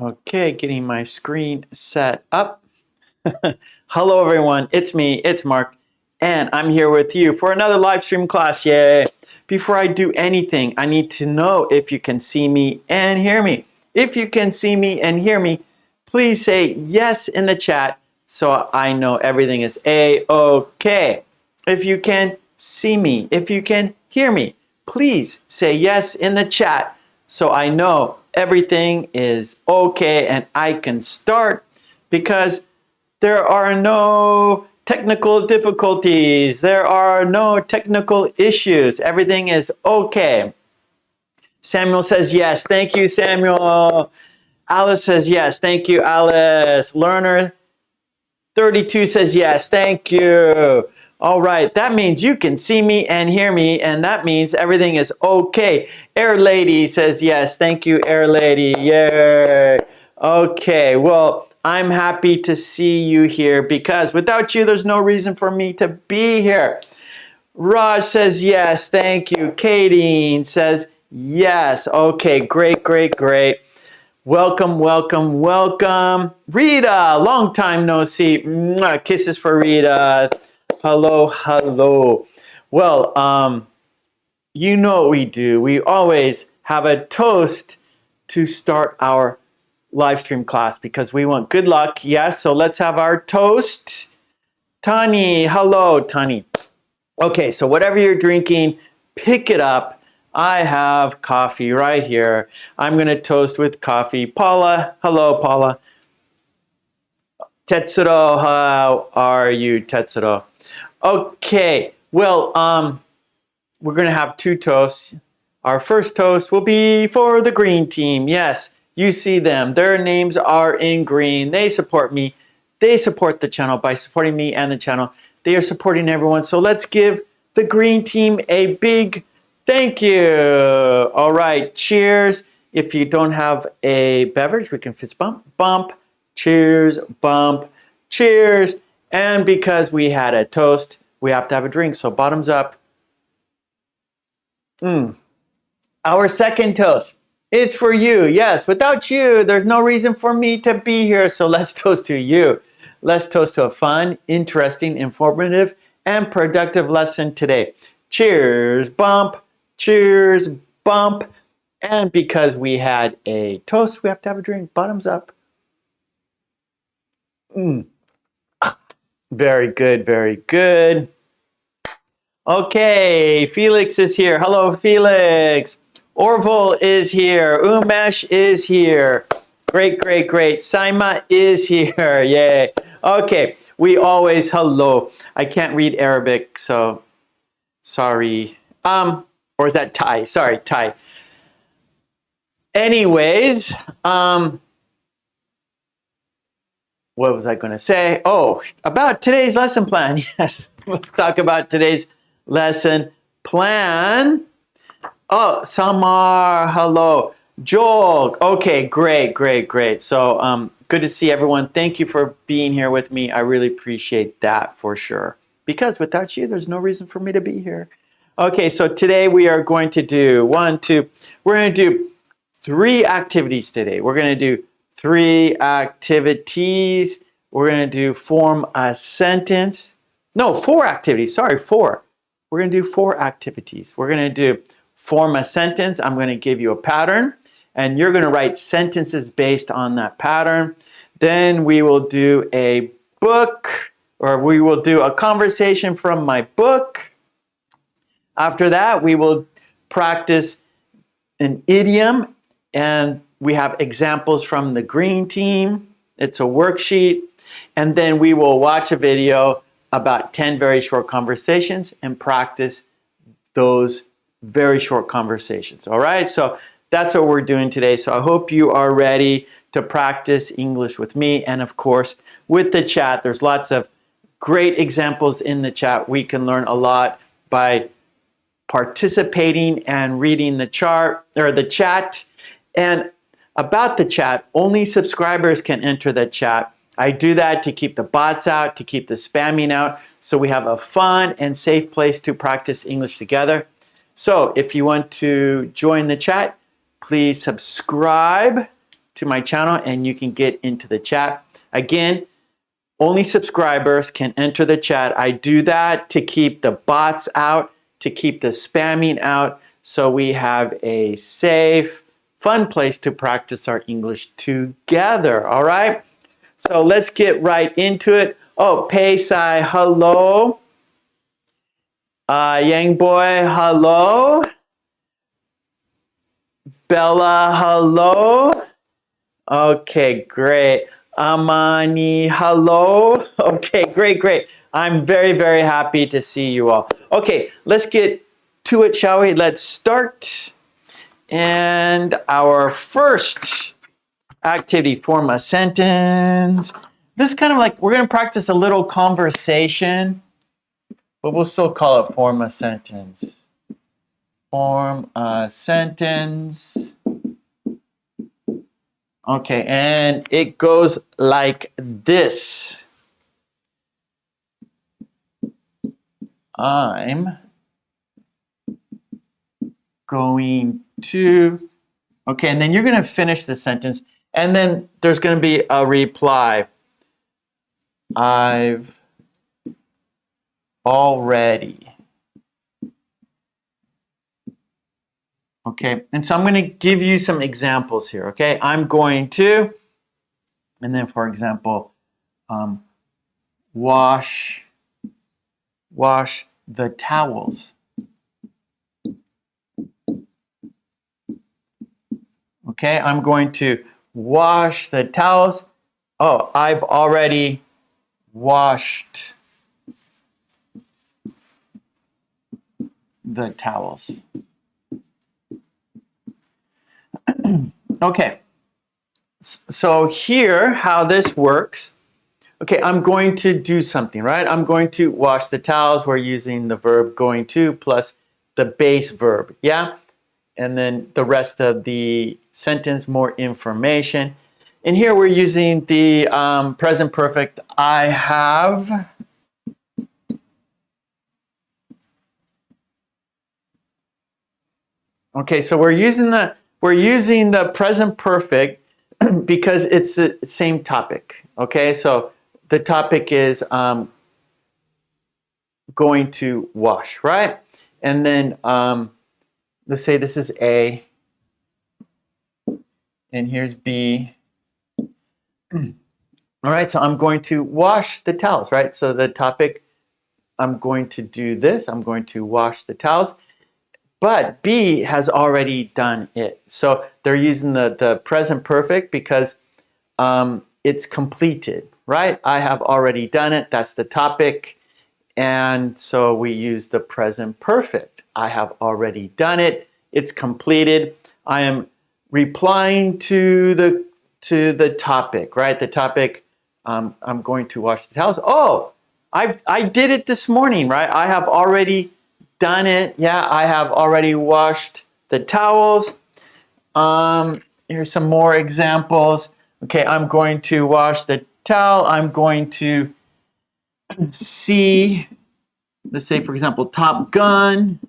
Okay, getting my screen set up. Hello everyone, it's me, it's Mark, and I'm here with you for another live stream class, yay! Before I do anything, I need to know if you can see me and hear me. If you can see me and hear me, please say yes in the chat so I know everything is A-OK. If you can see me, if you can hear me, please say yes in the chat so I know everything is okay and I can start, because there are no technical difficulties. There are no technical issues. Everything is okay. Samuel says yes. Thank you, Samuel. Alice says yes. Thank you, Alice. Learner 32 says yes. Thank you. All right, that means you can see me and hear me, and that means everything is okay. Air Lady says yes. Thank you, Air Lady. Yay. Okay, well, I'm happy to see you here because without you, there's no reason for me to be here. Raj says yes. Thank you. Katie says yes. Okay, great, great, great. Welcome, welcome, welcome. Rita, long time no see. Mwah, kisses for Rita. Hello, hello. Well, you know what we do. We always have a toast to start our live stream class because we want good luck. Yes, so let's have our toast. Tani, hello, Tani. Okay, so whatever you're drinking, pick it up. I have coffee right here. I'm going to toast with coffee. Paula, hello, Paula. Tetsuro, how are you, Tetsuro? Okay, well, we're going to have two toasts. Our first toast will be for the green team. Yes, you see them. Their names are in green. They support me. They support the channel by supporting me and the channel. They are supporting everyone. So let's give the green team a big thank you. All right, cheers. If you don't have a beverage, we can fist bump, bump, cheers, bump, cheers. And because we had a toast, we have to have a drink. So bottoms up. Our second toast is for you. Yes, without you, there's no reason for me to be here. So let's toast to you. Let's toast to a fun, interesting, informative, and productive lesson today. Cheers, bump. Cheers, bump. And because we had a toast, we have to have a drink. Bottoms up. Very good, very good. Okay, Felix is here. Hello, Felix. Orville is here. Umesh is here. Great, great, great. Saima is here. Yay. Okay, we always hello. I can't read Arabic, so sorry. Or is that Thai? Sorry, Thai. Anyways, what was I going to say? Oh, about today's lesson plan. Yes, let's talk about today's lesson plan. Oh, Samar, hello. Joel, okay, great, great, great. So good to see everyone. Thank you for being here with me. I really appreciate that for sure. Because without you, there's no reason for me to be here. Okay, so today we are going to do we're going to do 3 activities today. We're going to do 3 activities. We're going to do form a sentence. No, 4 activities. Sorry, 4. We're going to do 4 activities. We're going to do form a sentence. I'm going to give you a pattern, and you're going to write sentences based on that pattern. Then we will do a book, or we will do a conversation from my book. After that, we will practice an idiom, and we have examples from the green team. It's a worksheet. And then we will watch a video about 10 very short conversations and practice those very short conversations. All right, so that's what we're doing today. So I hope you are ready to practice English with me and of course with the chat. There's lots of great examples in the chat. We can learn a lot by participating and reading the chart or the chat. And about the chat, only subscribers can enter the chat. I do that to keep the bots out, to keep the spamming out, so we have a fun and safe place to practice English together. So if you want to join the chat, please subscribe to my channel and you can get into the chat. Again, only subscribers can enter the chat. I do that to keep the bots out, to keep the spamming out, so we have a safe, fun place to practice our English together, all right? So let's get right into it. Oh, Pei Sai, hello. Yang Boy, hello. Bella, hello. Okay, great. Amani, hello. Okay, great. I'm very happy to see you all. Okay, let's get to it, shall we? Let's start. And our first activity, form a sentence. This is kind of like, we're going to practice a little conversation, but we'll still call it form a sentence. Form a sentence. Okay, and it goes like this. I'm going to, okay, and then you're going to finish the sentence, and then there's going to be a reply. I've already. Okay, and so I'm going to give you some examples here, okay? I'm going to, and then for example, wash the towels. Okay, I'm going to wash the towels. Oh, I've already washed the towels. Okay, so here, how this works. Okay, I'm going to do something, right? I'm going to wash the towels. We're using the verb going to plus the base verb, yeah? And then the rest of the sentence, more information. And here we're using the present perfect, I have. Okay, so we're using the present perfect because it's the same topic. Okay, so the topic is going to wash, right? And then let's say this is A, and here's B. All right, so I'm going to wash the towels, right? So the topic, I'm going to do this. I'm going to wash the towels. But B has already done it. So they're using the present perfect because it's completed, right? I have already done it. That's the topic. And so we use the present perfect. I have already done it. It's completed. I am replying to the topic, right? The topic, I'm going to wash the towels. Oh, I did it this morning, right? I have already done it. Yeah, I have already washed the towels. Here's some more examples. Okay, I'm going to wash the towel. I'm going to see, let's say for example, Top Gun.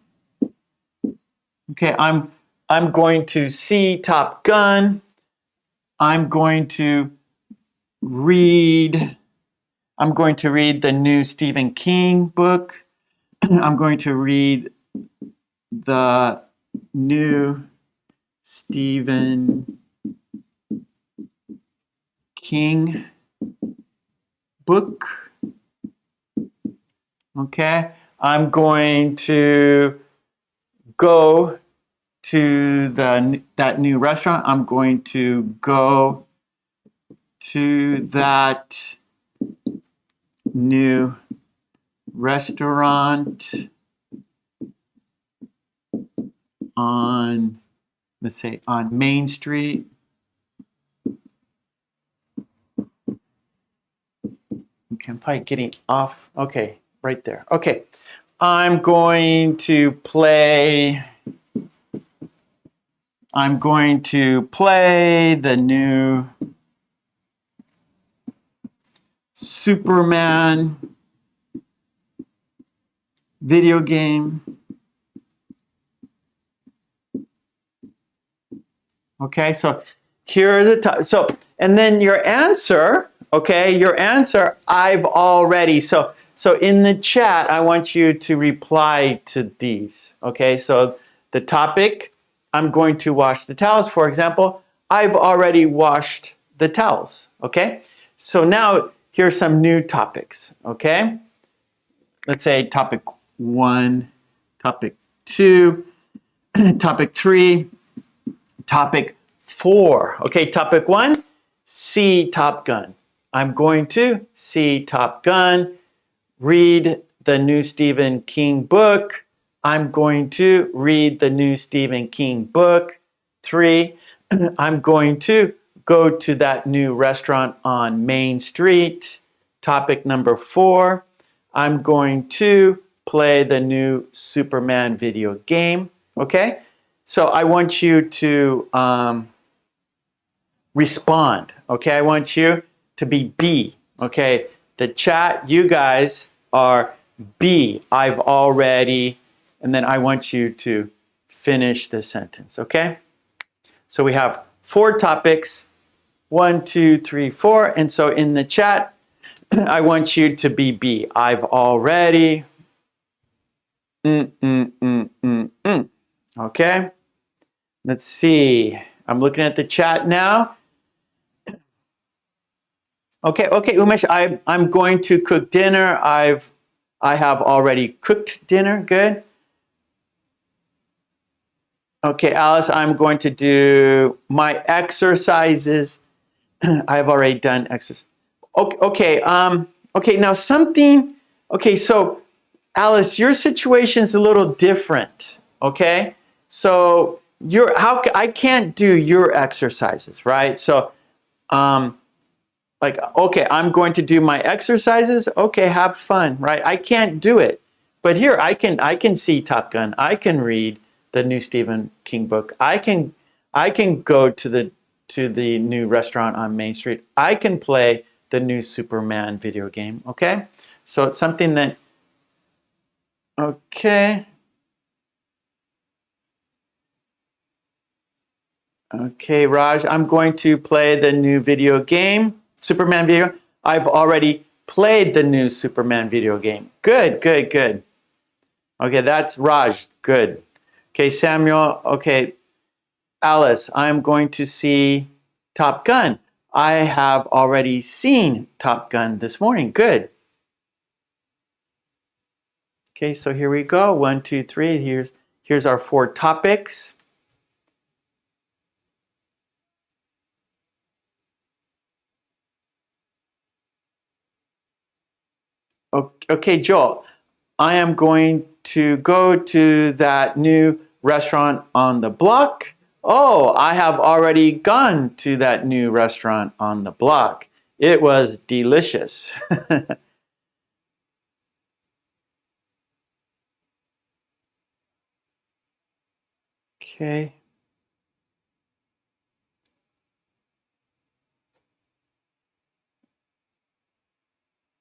Okay, I'm going to see Top Gun. I'm going to read the new Stephen King book. I'm going to read the new Stephen King book. Okay, I'm going to go to that new restaurant. I'm going to go to that new restaurant on, let's say, on Main Street. Okay, I'm probably getting off. Okay, right there. Okay, I'm going to play the new Superman video game. Okay, so here are the top. So, and then your answer, okay, your answer, I've already. So in the chat, I want you to reply to these, okay? So the topic, I'm going to wash the towels. For example, I've already washed the towels, okay? So now here's some new topics, okay? Let's say topic 1, topic 2, topic 3, topic 4. Okay, topic 1, see Top Gun. I'm going to see Top Gun, read the new Stephen King book. I'm going to read the new Stephen King book. 3, I'm going to go to that new restaurant on Main Street. Topic number 4, I'm going to play the new Superman video game. Okay? So I want you to respond. Okay? I want you to be B. Okay? The chat, you guys are B. I've already, and then I want you to finish the sentence. Okay? So we have 4 topics. 1, 2, 3, 4. And so in the chat, I want you to be B. I've already. Okay. Let's see. I'm looking at the chat now. Okay, Umesh, I'm going to cook dinner. I have already cooked dinner. Good. Okay, Alice, I'm going to do my exercises. I've already done exercise. Okay, now something, okay, so Alice, your situation is a little different, okay? So I can't do your exercises, right? So, like, okay, I'm going to do my exercises. Okay, have fun, right? I can't do it. But here, I can see Top Gun. I can read the new Stephen King book. I can go to the new restaurant on Main Street. I can play the new Superman video game, okay? So it's something that, okay. Okay, Raj, I'm going to play the new video game, Superman video. I've already played the new Superman video game. Good. Okay, that's Raj, good. Okay, Samuel, okay. Alice, I'm going to see Top Gun. I have already seen Top Gun this morning. Good. Okay, so here we go. 1, 2, 3. Here's our 4 topics. Okay, Joel, I am going to go to that new restaurant on the block. Oh, I have already gone to that new restaurant on the block. It was delicious. Okay.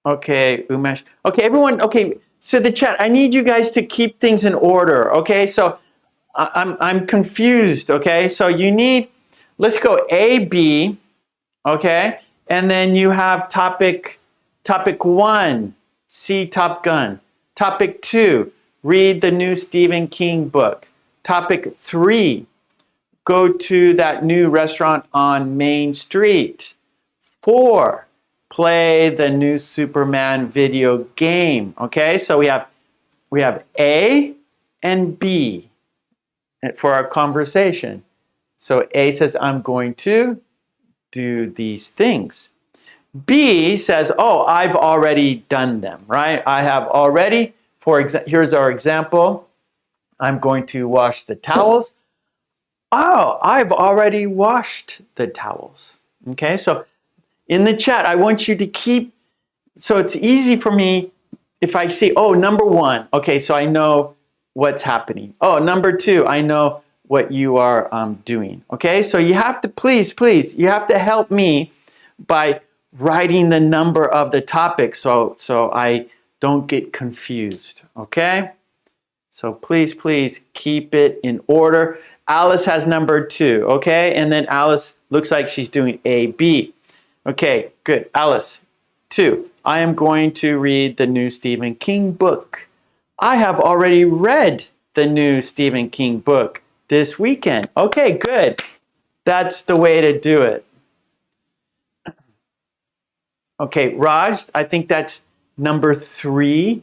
Okay, Umesh. Okay, everyone, okay, so the chat, I need you guys to keep things in order, okay? So I'm confused, okay? So you need, let's go A, B, okay? And then you have topic 1, see Top Gun. Topic 2, read the new Stephen King book. Topic 3, go to that new restaurant on Main Street. 4, play the new Superman video game. Okay, so we have A and B for our conversation. So A says, I'm going to do these things. B says, oh, I've already done them, right? I have already, here's our example. I'm going to wash the towels. Oh, I've already washed the towels. Okay, so in the chat, I want you to keep, so it's easy for me if I see, oh, number 1, okay, so I know what's happening. Oh, number 2, I know what you are doing. Okay, so you have to, please, you have to help me by writing the number of the topic so I don't get confused, okay? So please, please keep it in order. Alice has number 2, okay? And then Alice looks like she's doing A, B. Okay, good. Alice, 2. I am going to read the new Stephen King book. I have already read the new Stephen King book this weekend. Okay, good. That's the way to do it. Okay, Raj, I think that's number 3,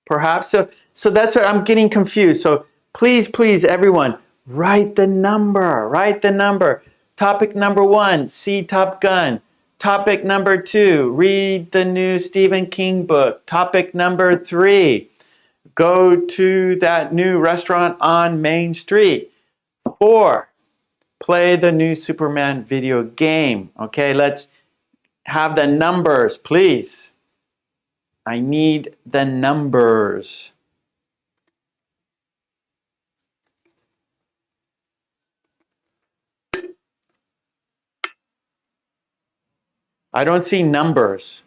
perhaps. So that's what I'm getting confused. So please, please, everyone, write the number. Write the number. Topic number 1, see Top Gun. Topic number 2, read the new Stephen King book. Topic number 3, go to that new restaurant on Main Street. 4, play the new Superman video game. Okay, let's have the numbers, please. I need the numbers. I don't see numbers.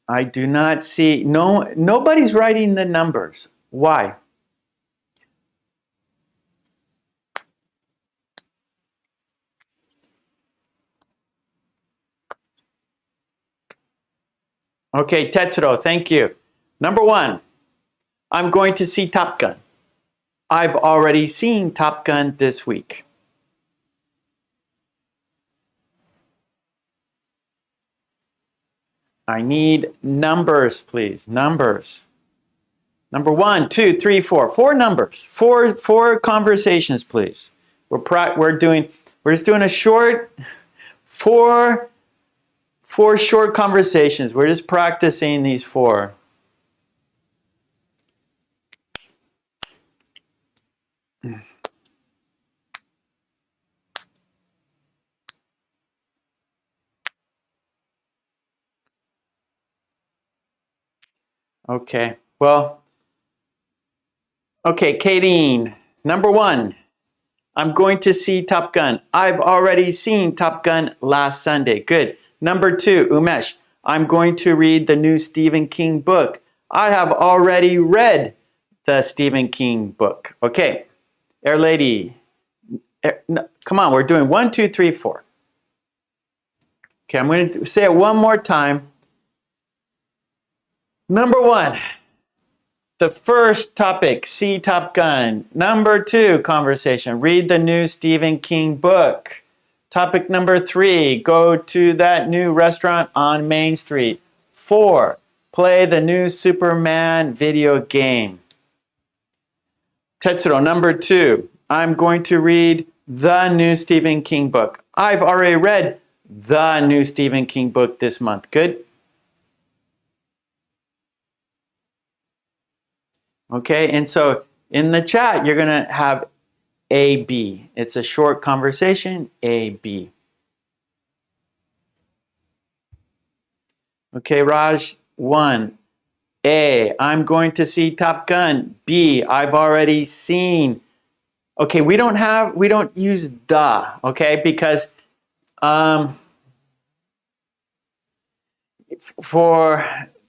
I do not see, nobody's writing the numbers. Why? Okay, Tetsuro, thank you. Number 1, I'm going to see Top Gun. I've already seen Top Gun this week. I need numbers, please. Numbers. Number 1, 2, 3, 4. 4 numbers. Four conversations, please. We're just doing a short four short conversations. We're just practicing these 4. Okay. Well, okay, Kadeen. Number 1, I'm going to see Top Gun. I've already seen Top Gun last Sunday. Good. Number 2, Umesh. I'm going to read the new Stephen King book. I have already read the Stephen King book. Okay. Air Lady. No, come on, we're doing 1, 2, 3, 4. Okay, I'm going to say it one more time. Number 1. The first topic, see Top Gun. Number 2, conversation, read the new Stephen King book. Topic number 3, go to that new restaurant on Main Street. 4, play the new Superman video game. Tetsuro, number 2, I'm going to read the new Stephen King book. I've already read the new Stephen King book this month. Good? Okay, and so in the chat, you're going to have A, B. It's a short conversation, A, B. Okay, Raj, 1. A, I'm going to see Top Gun. B, I've already seen. Okay, we don't use the, okay, because for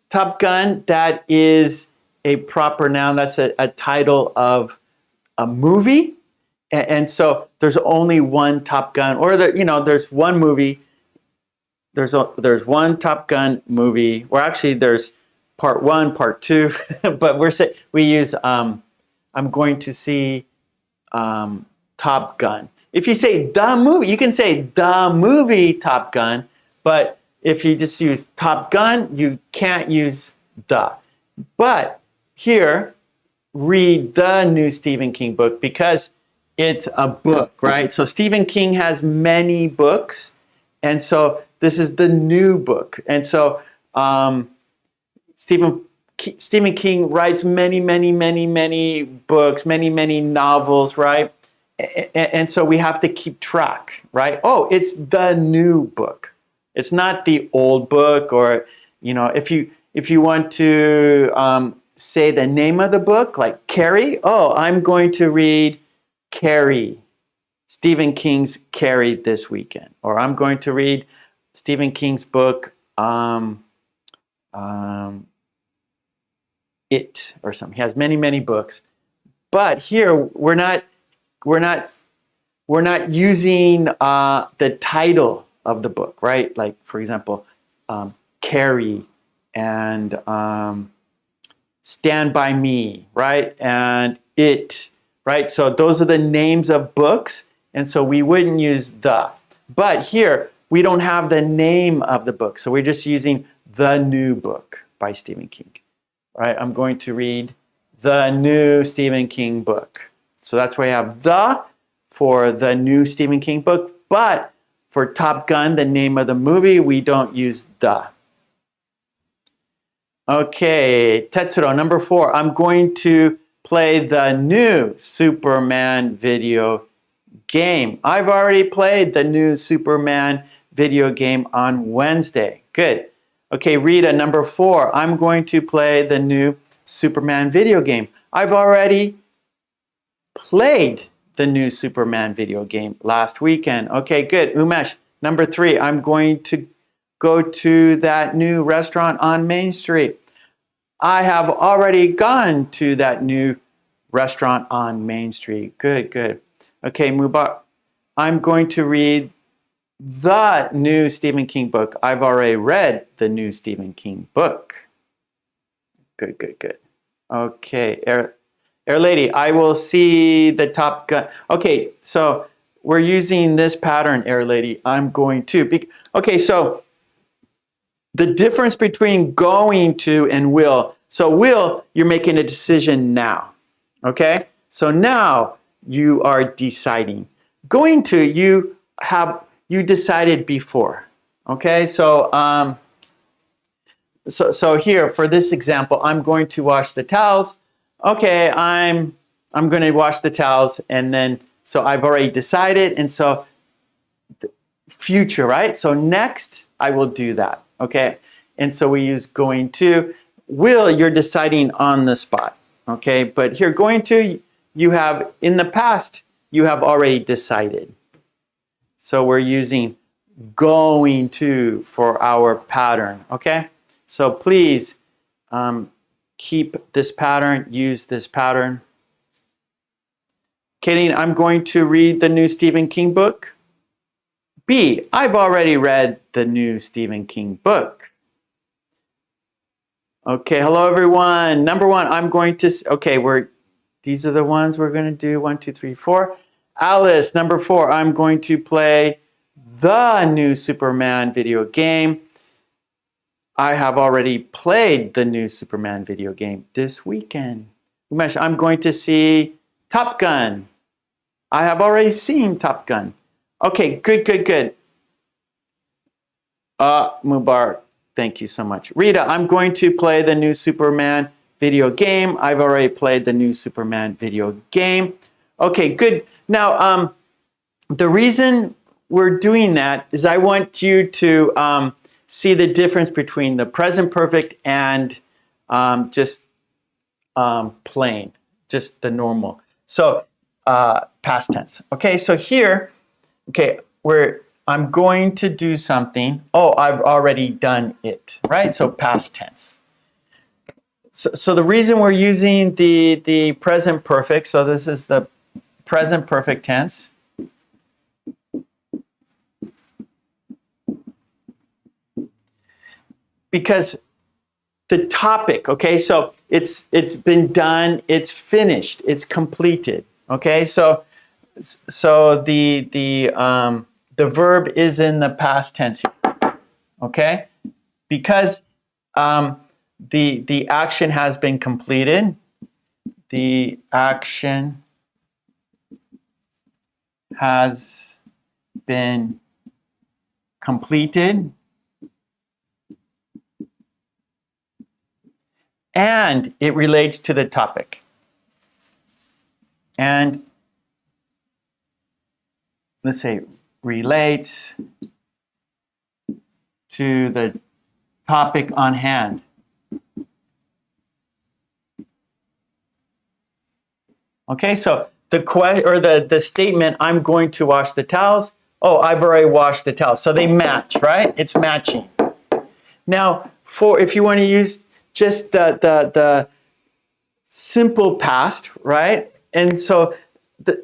Top Gun, that is a proper noun. That's a title of a movie. And so there's only one Top Gun, or there's one movie. There's one Top Gun movie, or actually there's part 1, part 2, but we use I'm going to see Top Gun. If you say the movie, you can say the movie Top Gun, but if you just use Top Gun, you can't use the. But here, read the new Stephen King book because it's a book, right? So Stephen King has many books, and so this is the new book. And so Stephen King writes many, many, many, many books, many, many novels, right? And so we have to keep track, right? Oh, it's the new book. It's not the old book, or if you want to say the name of the book, like Carrie. Oh, I'm going to read Carrie, Stephen King's Carrie this weekend, or I'm going to read Stephen King's book it or something. He has many, many books. But here we're not using the title of the book, right? Like, for example, Carrie and Stand By Me, right? And It, right? So those are the names of books, and so we wouldn't use the. But here, we don't have the name of the book, so we're just using The New Book by Stephen King. All right, I'm going to read the new Stephen King book. So that's why I have the for the new Stephen King book, but for Top Gun, the name of the movie, we don't use the. Okay, Tetsuro, number 4. I'm going to play the new Superman video game. I've already played the new Superman video game on Wednesday. Good. Okay, Rita, number 4. I'm going to play the new Superman video game. I've already played the new Superman video game last weekend. Okay, good. Umesh, number 3. I'm going to go to that new restaurant on Main Street. I have already gone to that new restaurant on Main Street. Good, good. Okay, Mubarak, I'm going to read the new Stephen King book. I've already read the new Stephen King book. Good, good, good. Okay, Air Lady, I will see the Top Gun. Okay, so we're using this pattern, Air Lady. I'm going to. Okay, so the difference between going to and will. So will, you're making a decision now. Okay, so now you are deciding. Going to, you decided before. Okay, so so here for this example, I'm going to wash the towels. Okay, I'm going to wash the towels, and then so I've already decided, and so future, right? So next I will do that. Okay, and so we use going to. Will, you're deciding on the spot. Okay, but here going to, you have in the past you have already decided. So we're using going to for our pattern. Okay, so please keep this pattern, use this pattern. Katie, I'm going to read the new Stephen King book. B, I've already read the new Stephen King book. Okay, hello everyone. Number 1, I'm going to, okay, these are the ones we're going to do. 1, 2, 3, 4. Alice, number 4, I'm going to play the new Superman video game. I have already played the new Superman video game this weekend. Umesh, I'm going to see Top Gun. I have seen Top Gun. Okay, good, good, good. Mubarak, thank you so much. Rita, I'm going to play the new Superman video game. I've already played the new Superman video game. Okay, good. Now, the reason we're doing that is I want you to see the difference between the present perfect and just plain, just the normal. So, past tense. Okay, so here, okay, I'm going to do something. Oh, I've already done it, right? So past tense. So the reason we're using the present perfect, so this is the present perfect tense. Because the topic, okay, so it's been done, it's finished, it's completed. Okay, so the verb is in the past tense here. Okay, because the action has been completed. The action has been completed. And it relates to the topic. And let's say relates to the topic on hand. Okay, so the statement, I'm going to wash the towels. Oh, I've already washed the towels. So they match, right? It's matching. Now, for if you want to use just the simple past, right? And so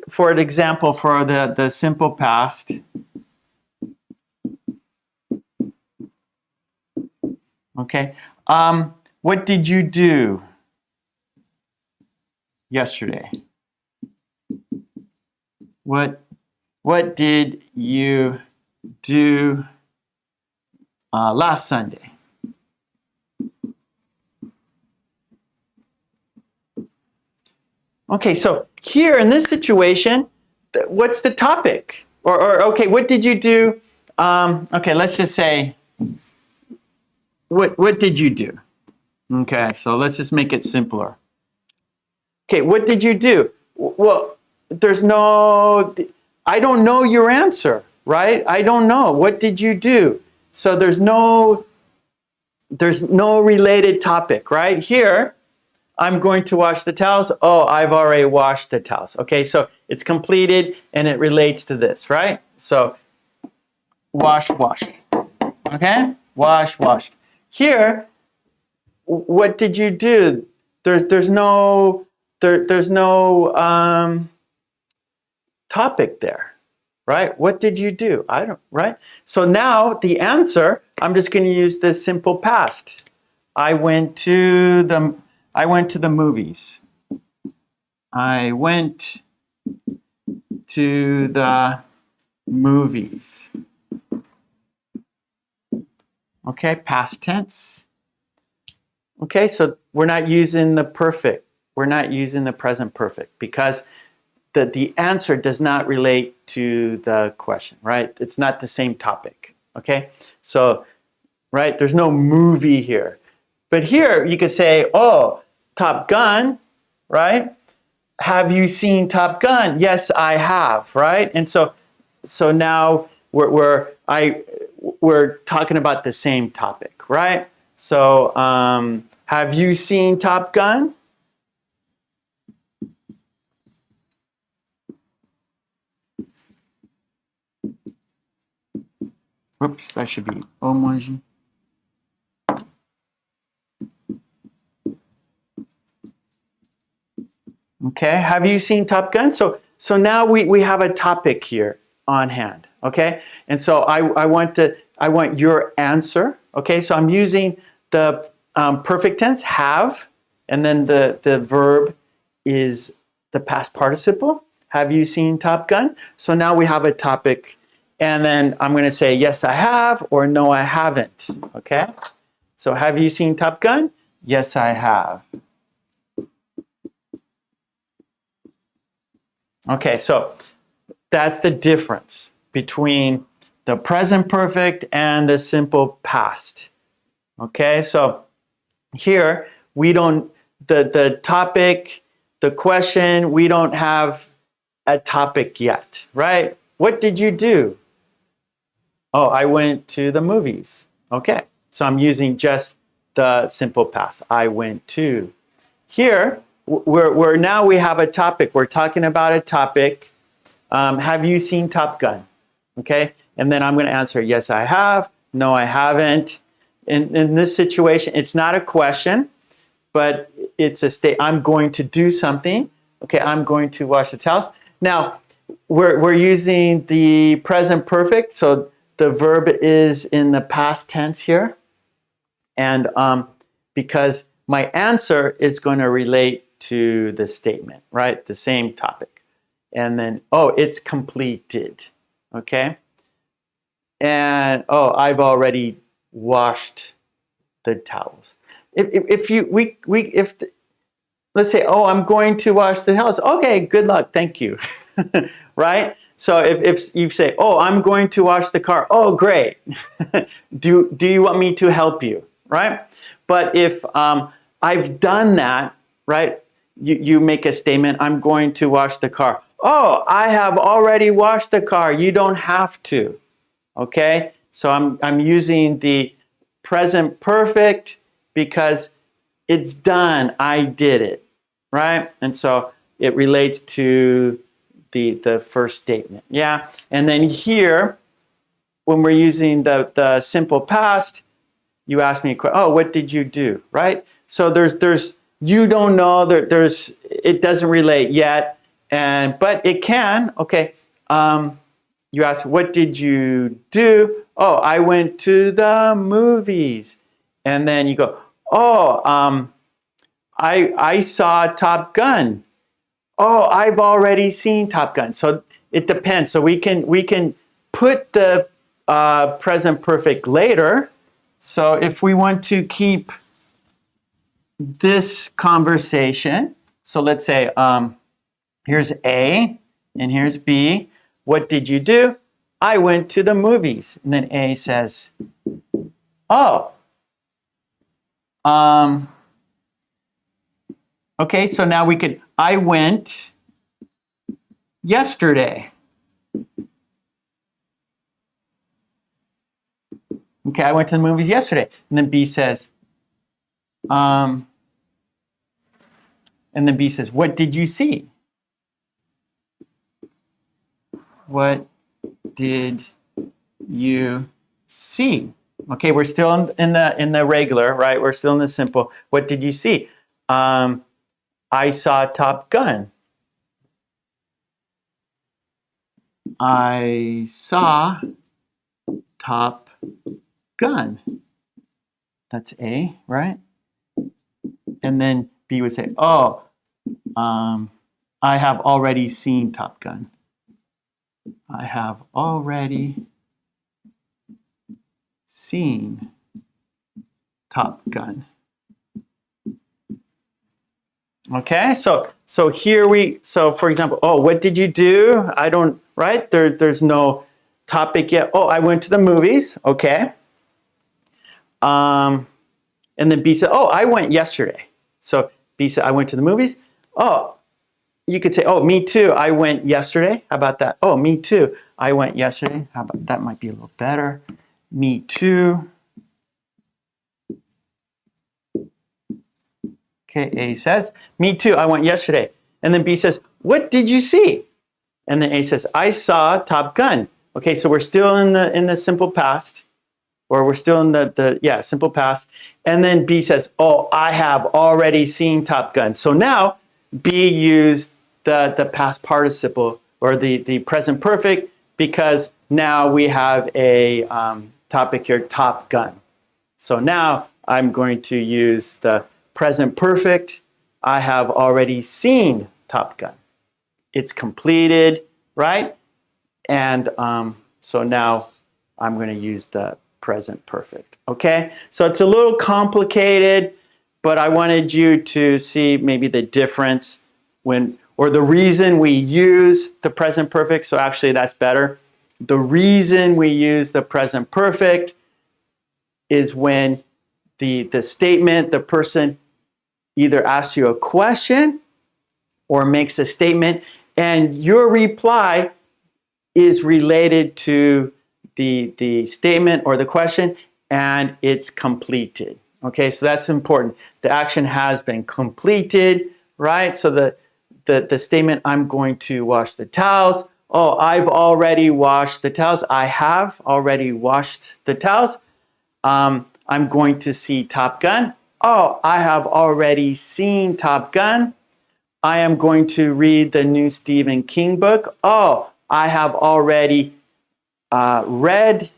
for an example, for the simple past, okay, what did you do yesterday? What did you do last Sunday? Okay, so here in this situation, what's the topic? Or okay, what did you do? Okay, let's just say, what did you do? Okay, so let's just make it simpler. Okay, what did you do? Well, I don't know your answer, right? I don't know. What did you do? So there's no related topic, right? Here, I'm going to wash the towels. Oh, I've already washed the towels. Okay, so it's completed and it relates to this, right? So wash, washed. Okay, wash, washed. Here, what did you do? There's no topic there, right? What did you do? I don't, right? So now the answer, I'm just going to use this simple past. I went to the movies. I went to the movies. Okay, past tense. Okay, so we're not using the perfect. We're not using the present perfect because the answer does not relate to the question, right? It's not the same topic, okay? So, right, there's no movie here. But here you could say, oh, Top Gun, right? Have you seen Top Gun? Yes, I have, right? And so now we're talking about the same topic, right? So have you seen Top Gun? Oops, that should be emoji. Okay, have you seen Top Gun? So now we have a topic here on hand. Okay, and so I want your answer. Okay, so I'm using the perfect tense, have, and then the verb is the past participle. Have you seen Top Gun? So now we have a topic, and then I'm going to say yes, I have, or no, I haven't. Okay, so have you seen Top Gun? Yes, I have. Okay, so that's the difference between the present perfect and the simple past. Okay, so here we don't, the topic, the question, we don't have a topic yet, right? What did you do? Oh, I went to the movies. Okay, so I'm using just the simple past. I went to. Here, we're now we have a topic. We're talking about a topic. Have you seen Top Gun? Okay, and then I'm going to answer yes, I have. No, I haven't. In this situation, it's not a question, but it's a state. I'm going to do something. Okay, I'm going to wash the towels. Now, we're using the present perfect, so the verb is in the past tense here, and because my answer is going to relate to the statement, right? The same topic. And then, oh, it's completed, okay? And, oh, I've already washed the towels. Let's say, oh, I'm going to wash the towels. Okay, good luck, thank you, right? So if you say, oh, I'm going to wash the car. Oh, great. Do you want me to help you, right? But if I've done that, right? You make a statement, I'm going to wash the car. Oh, I have already washed the car. You don't have to. Okay? So I'm using the present perfect because it's done. I did it. Right? And so it relates to the first statement. Yeah? And then here, when we're using the simple past, you ask me a question, oh, what did you do, right? So there's you don't know, it doesn't relate yet, but it can, okay. You ask, what did you do? Oh, I went to the movies. And then you go, oh, I saw Top Gun. Oh, I've already seen Top Gun. So it depends. So we can put the present perfect later. So if we want to keep this conversation, so let's say here's A and here's B. What did you do? I went to the movies. And then A says, oh, okay, so now we could, I went yesterday. Okay, I went to the movies yesterday. And then B says, what did you see? What did you see? Okay, we're still in the regular, right? We're still in the simple. What did you see? I saw Top Gun. I saw Top Gun. That's A, right? And then B would say, oh, I have already seen Top Gun. I have already seen Top Gun. Okay, so for example, oh, what did you do? I don't, right? There's no topic yet. Oh, I went to the movies. Okay. And then B said, oh, I went yesterday. So B said, I went to the movies. Oh, you could say, oh, me too. I went yesterday. How about that? Oh, me too. I went yesterday. How about that? Might be a little better. Me too. Okay, A says, me too. I went yesterday. And then B says, what did you see? And then A says, I saw Top Gun. Okay, so we're still in the simple past, or we're still in the simple past. And then B says, oh, I have already seen Top Gun. So now B used the past participle, or the present perfect, because now we have a topic here, Top Gun. So now I'm going to use the present perfect. I have already seen Top Gun. It's completed, right? And so now I'm going to use the present perfect. Okay? So it's a little complicated, but I wanted you to see maybe the difference or the reason we use the present perfect. So actually that's better. The reason we use the present perfect is when the statement, the person either asks you a question or makes a statement, and your reply is related to the statement or the question, and it's completed. Okay, so that's important. The action has been completed, right? So the statement, I'm going to wash the towels. Oh, I've already washed the towels. I have already washed the towels. I'm going to see Top Gun. Oh, I have already seen Top Gun. I am going to read the new Stephen King book. Oh, I have already read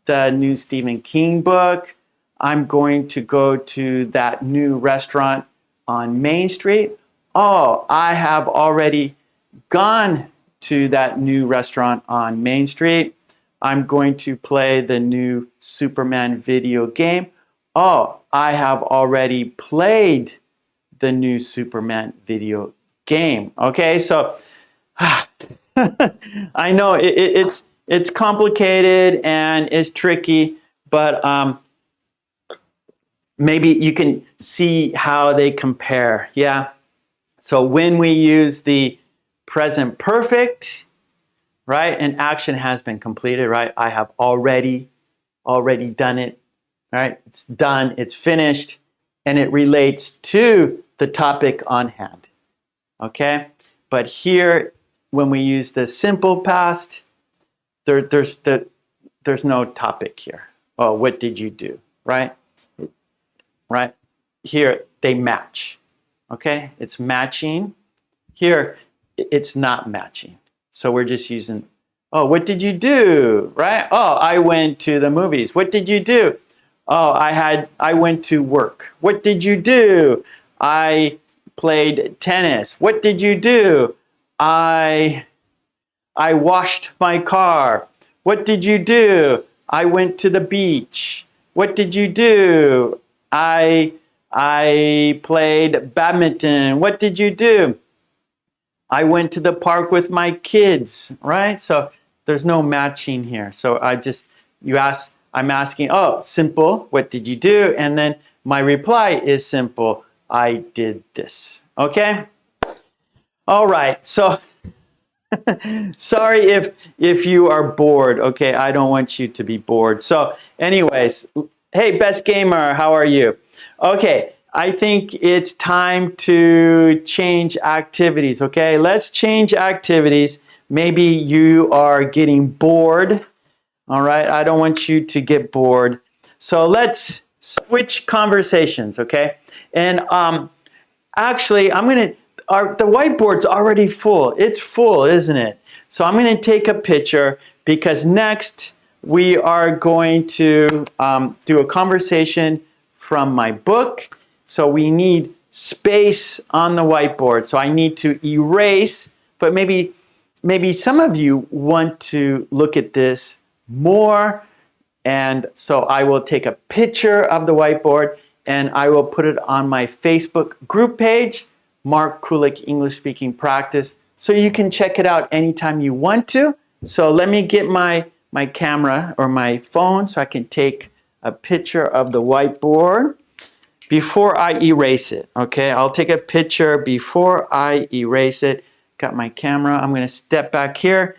the new Stephen King book. I'm going to go to that new restaurant on Main Street. Oh, I have already gone to that new restaurant on Main Street. I'm going to play the new Superman video game. Oh, I have already played the new Superman video game. Okay, so I know it's complicated and it's tricky, but maybe you can see how they compare. Yeah. So when we use the present perfect, right, an action has been completed, right? I have already done it, right? It's done, it's finished, and it relates to the topic on hand, okay? But here, when we use the simple past, there's no topic here. Oh, what did you do, right? right? Here, they match, okay? It's matching. Here, it's not matching. So we're just using, oh, what did you do, right? Oh, I went to the movies. What did you do? Oh, I went to work. What did you do? I played tennis. What did you do? I washed my car. What did you do? I went to the beach. What did you do? I played badminton. What did you do? I went to the park with my kids, right? So there's no matching here. So I'm asking, oh, simple, what did you do? And then my reply is simple, I did this, okay? All right, so sorry if you are bored, okay? I don't want you to be bored. So anyways, hey, best gamer, how are you? Okay, I think it's time to change activities, okay? Let's change activities. Maybe you are getting bored, all right? I don't want you to get bored. So let's switch conversations, okay? And actually, the whiteboard's already full. It's full, isn't it? So I'm going to take a picture because next we are going to do a conversation from my book. So we need space on the whiteboard. So I need to erase, but maybe some of you want to look at this more. And so I will take a picture of the whiteboard and I will put it on my Facebook group page, Mark Kulek English Speaking Practice, so you can check it out anytime you want to. So let me get my camera or my phone so I can take a picture of the whiteboard before I erase it, okay? I'll take a picture before I erase it. Got my camera. I'm going to step back here.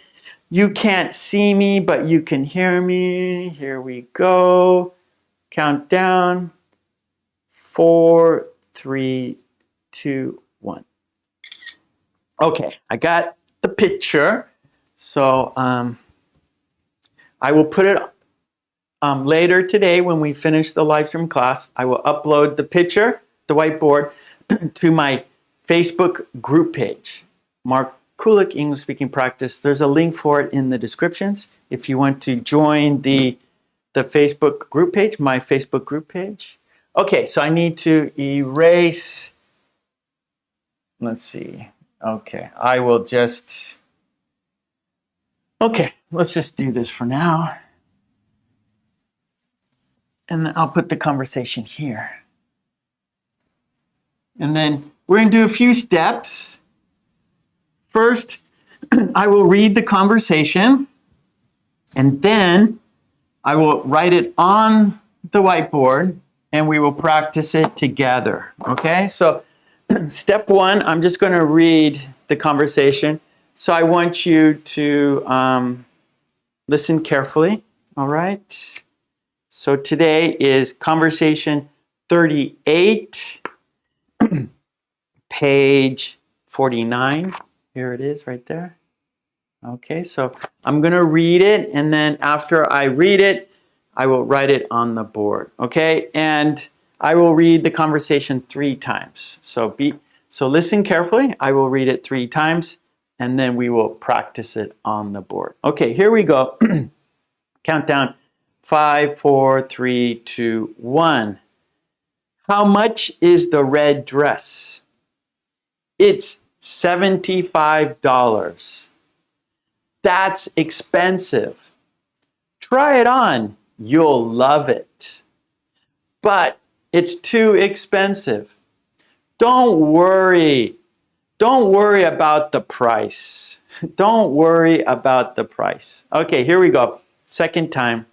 You can't see me, but you can hear me. Here we go. Count down. 4, 3, 2, 1. Okay, I got the picture. So I will put it later today when we finish the live stream class. I will upload the picture, the whiteboard, to my Facebook group page, Mark Kulek English Speaking Practice. There's a link for it in the descriptions if you want to join the Facebook group page, my Facebook group page. Okay, so I need to erase. Let's see. Okay, I will just. Okay, let's just do this for now. And I'll put the conversation here. And then we're going to do a few steps. First, I will read the conversation, and then I will write it on the whiteboard, and we will practice it together. Okay, so step 1, I'm just going to read the conversation. So I want you to listen carefully, all right? So today is conversation 38, page 49. Here it is right there. Okay, so I'm going to read it, and then after I read it, I will write it on the board. Okay, and I will read the conversation 3 times. So listen carefully. I will read it 3 times, and then we will practice it on the board. Okay, here we go. Countdown. 5, 4, 3, 2, 1. How much is the red dress? It's $75. That's expensive. Try it on. You'll love it. But it's too expensive. Don't worry. Don't worry about the price. Don't worry about the price. Okay, here we go. Second time.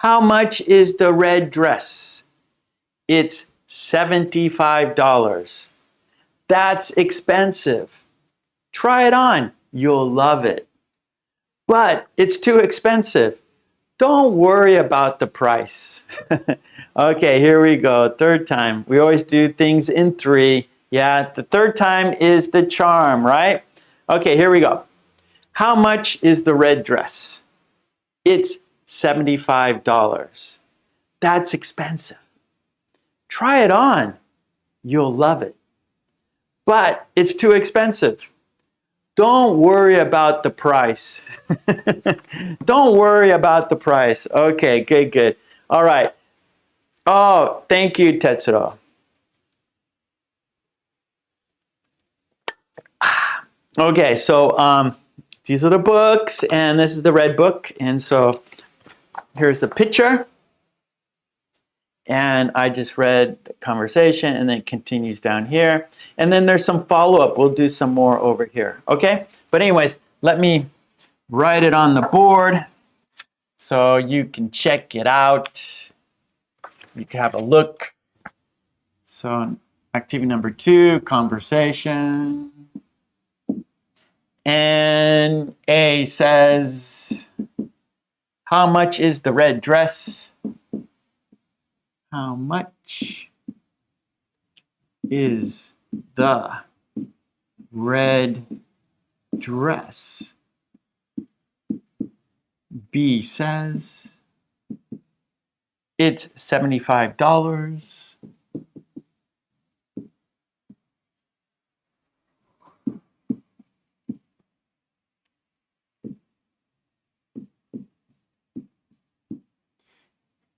How much is the red dress? It's $75. That's expensive. Try it on. You'll love it. But it's too expensive. Don't worry about the price. Okay, here we go. Third time. We always do things in 3. Yeah, the third time is the charm, right? Okay, here we go. How much is the red dress? It's $75. That's expensive. Try it on. You'll love it. But it's too expensive. Don't worry about the price. Don't worry about the price. Okay, good, good. All right. Oh, thank you, Tetsuro. Okay, so these are the books, and this is the red book. And so here's the picture. And I just read the conversation, and then it continues down here. And then there's some follow-up. We'll do some more over here, okay? But anyways, let me write it on the board so you can check it out. You can have a look. So activity number 2, conversation. And A says, how much is the red dress? How much is the red dress? B says, it's $75.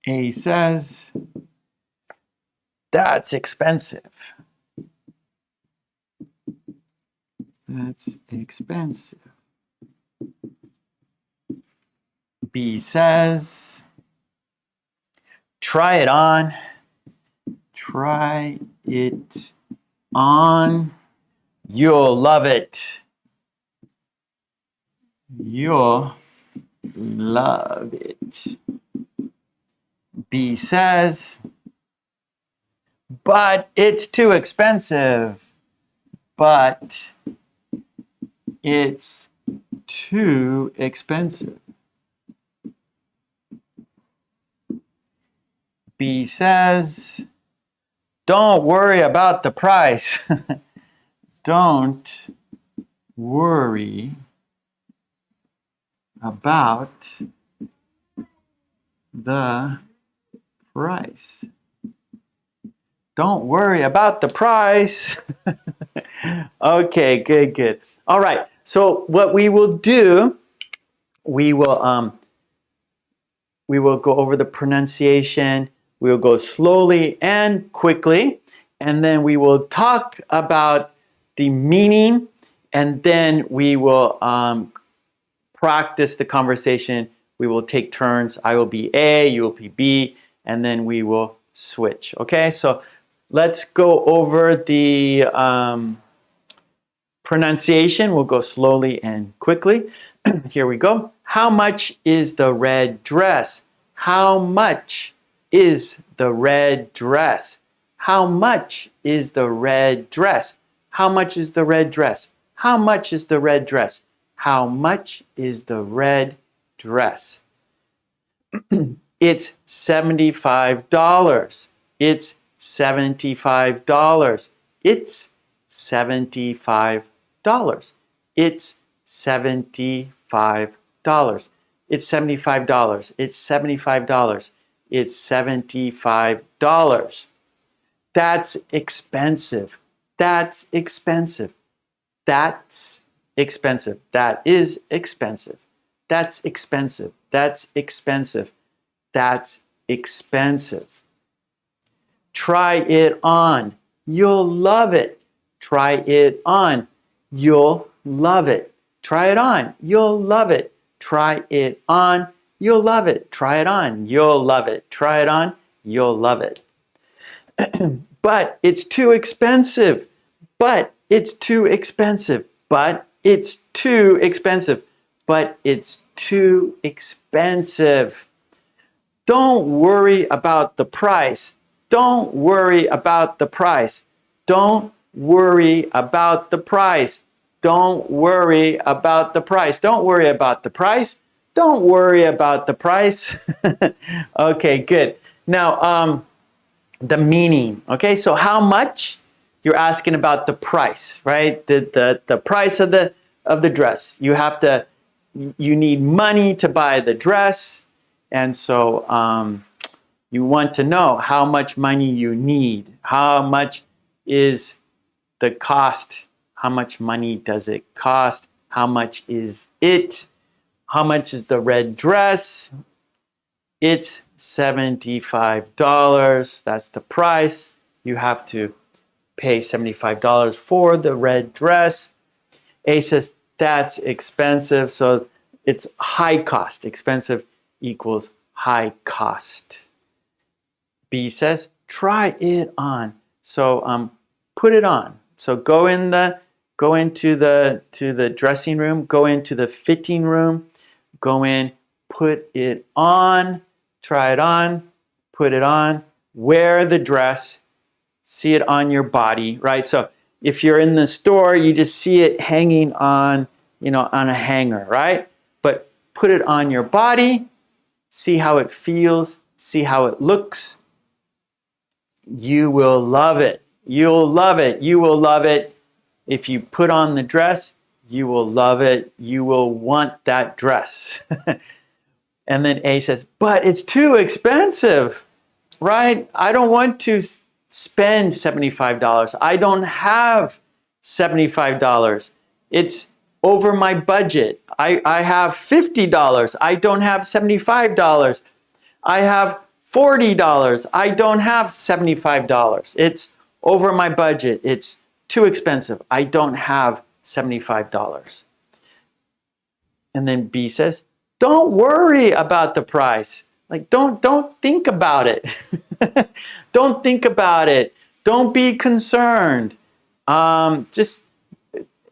A says, that's expensive. That's expensive. B says, try it on. Try it on. You'll love it. You'll love it. B says, but it's too expensive. But it's too expensive. B says, don't worry about the price. Don't worry about the price. Don't worry about the price. Okay, good, good. All right, so what we will do, we will go over the pronunciation. We will go slowly and quickly, and then we will talk about the meaning, and then we will practice the conversation. We will take turns. I will be A, you will be B, and then we will switch. Okay, so let's go over the pronunciation. We'll go slowly and quickly. Here we go. How much is the red dress? How much is the red dress? How much is the red dress? How much is the red dress? How much is the red dress? How much is the red dress? It's $75. It's $75. It's $75. It's $75. It's $75. It's $75. It's $75. That's expensive. That's expensive. That's expensive. That is expensive. That's expensive. That's expensive. That's expensive. Try it on. You'll love it. Try it on. You'll love it. Try it on. You'll love it. Try it on. You'll love it. Try it on. You'll love it. Try it on. You'll love it. But it's too expensive. But it's too expensive. But it's too expensive. But it's too expensive. Don't worry about the price. Don't worry about the price. Don't worry about the price. Don't worry about the price. Don't worry about the price. Don't worry about the price. Okay, good. Now, the meaning. Okay, so how much? You're asking about the price, right? The price of the dress. You need money to buy the dress, and so You want to know how much money you need. How much is the cost? How much money does it cost? How much is it? How much is the red dress? It's $75. That's the price. You have to pay $75 for the red dress. A says, that's expensive. So it's high cost. Expensive equals high cost. B says, try it on. So put it on. So go into the dressing room, go into the fitting room, go in, put it on, try it on, put it on, wear the dress, see it on your body, right? So if you're in the store, you just see it hanging on, on a hanger, right? But put it on your body, see how it feels, see how it looks. You will love it. You'll love it. You will love it. If you put on the dress, you will love it. You will want that dress. And then A says, but it's too expensive, right? I don't want to spend $75. I don't have $75. It's over my budget. I have $50. I don't have $75. I have $40. I don't have $75. It's over my budget. It's too expensive. I don't have $75. And then B says, don't worry about the price. Like, don't think about it. Don't think about it. Don't be concerned. Just,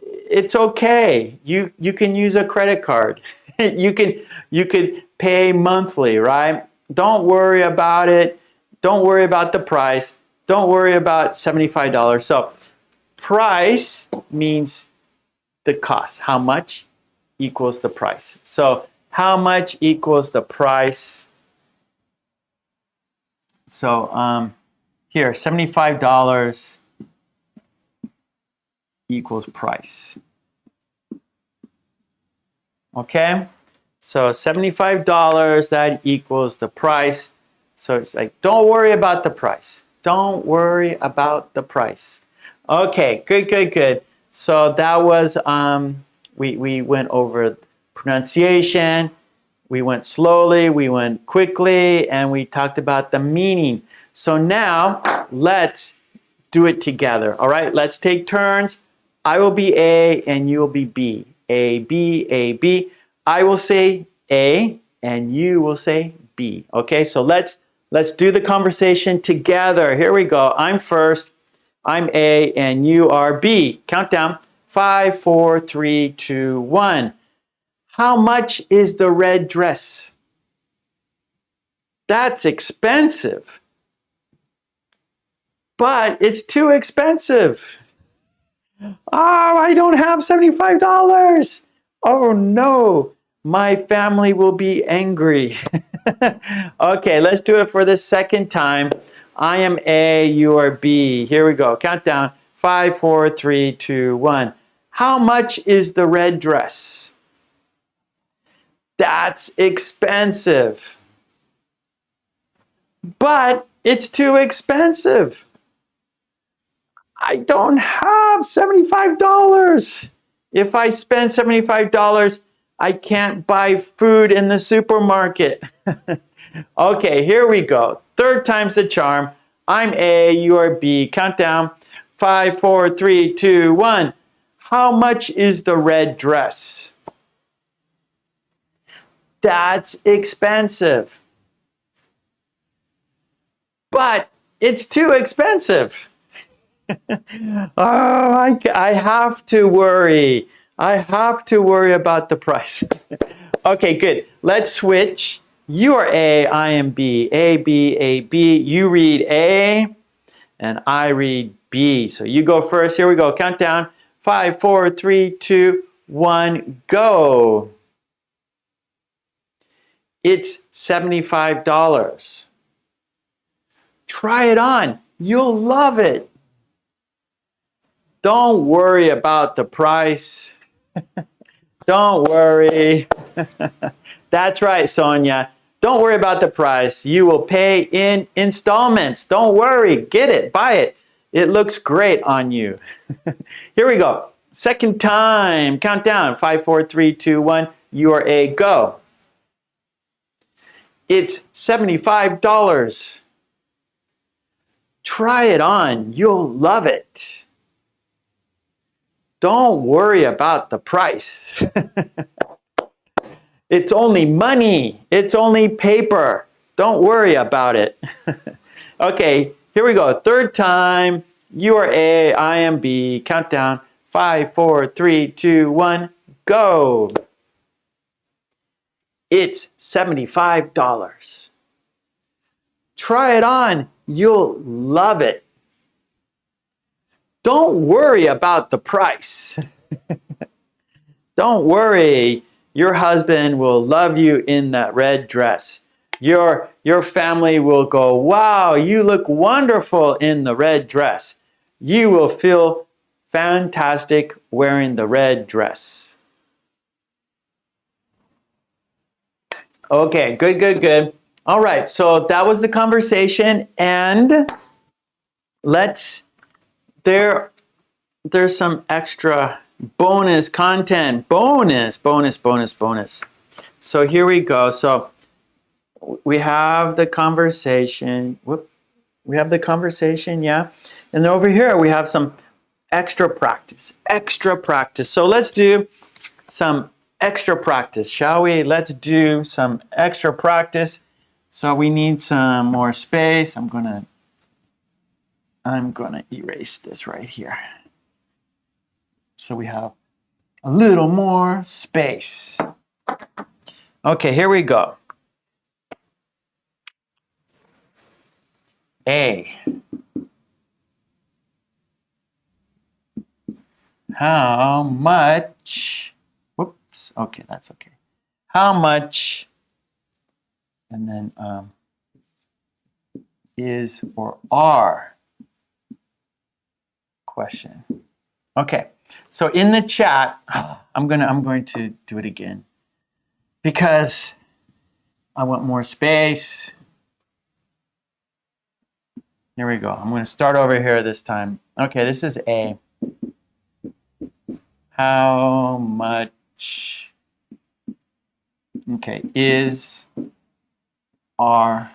it's okay. You can use a credit card. you could pay monthly, right? Don't worry about it. Don't worry about the price. Don't worry about $75. So price means the cost. How much equals the price. So how much equals the price? So here, $75 equals price. Okay? So $75, that equals the price. So it's like, don't worry about the price. Don't worry about the price. Okay, good. So that was, we went over pronunciation, we went slowly, we went quickly, and we talked about the meaning. So now, let's do it together, all right? Let's take turns. I will be A, and you will be B. A, B, A, B. I will say A, and you will say B. Okay, so let's do the conversation together. Here we go. I'm first. I'm A, and you are B. Countdown. 5, 4, 3, 2, 1. How much is the red dress? That's expensive. But it's too expensive. Oh, I don't have $75. Oh no, my family will be angry. Okay, let's do it for the second time. I am A, you are B. Here we go. Countdown. 5, 4, 3, 2, 1. How much is the red dress? That's expensive. But it's too expensive. I don't have $75. If I spend $75, I can't buy food in the supermarket. Okay, here we go. Third time's the charm. I'm A, you are B. Countdown. 5, 4, 3, 2, 1. How much is the red dress? That's expensive. But it's too expensive. Oh, I have to worry. I have to worry about the price. Okay, good. Let's switch. You are A, I am B. A, B, A, B. You read A, and I read B. So you go first. Here we go. Countdown. 5, 4, 3, 2, 1, go. It's $75. Try it on. You'll love it. Don't worry about the price. Don't worry. That's right, Sonia. Don't worry about the price. You will pay in installments. Don't worry. Get it. Buy it. It looks great on you. Here we go. Second time. Countdown. 5, 4, 3, 2, 1. You are a go. It's $75. Try it on. You'll love it. Don't worry about the price. It's only money. It's only paper. Don't worry about it. Okay, here we go. Third time. You are A, I am B. Countdown. 5, 4, 3, 2, 1. Go. It's $75. Try it on. You'll love it. Don't worry about the price. Don't worry. Your husband will love you in that red dress. Your family will go, wow, you look wonderful in the red dress. You will feel fantastic wearing the red dress. Okay, good, good, good. All right, so that was the conversation, and there's some extra bonus content. Bonus. So here we go. So we have the conversation. We have the conversation, yeah. And then over here we have some extra practice. So let's do some extra practice, shall we? Let's do some extra practice. So we need some more space. I'm gonna erase this right here. So we have a little more space. Okay, here we go. A. How much? Whoops. Okay, that's okay. How much? And then is or are question. Okay. So in the chat, I'm going to do it again because I want more space. Here we go. I'm going to start over here this time. Okay, this is A. How much? Okay, is, are,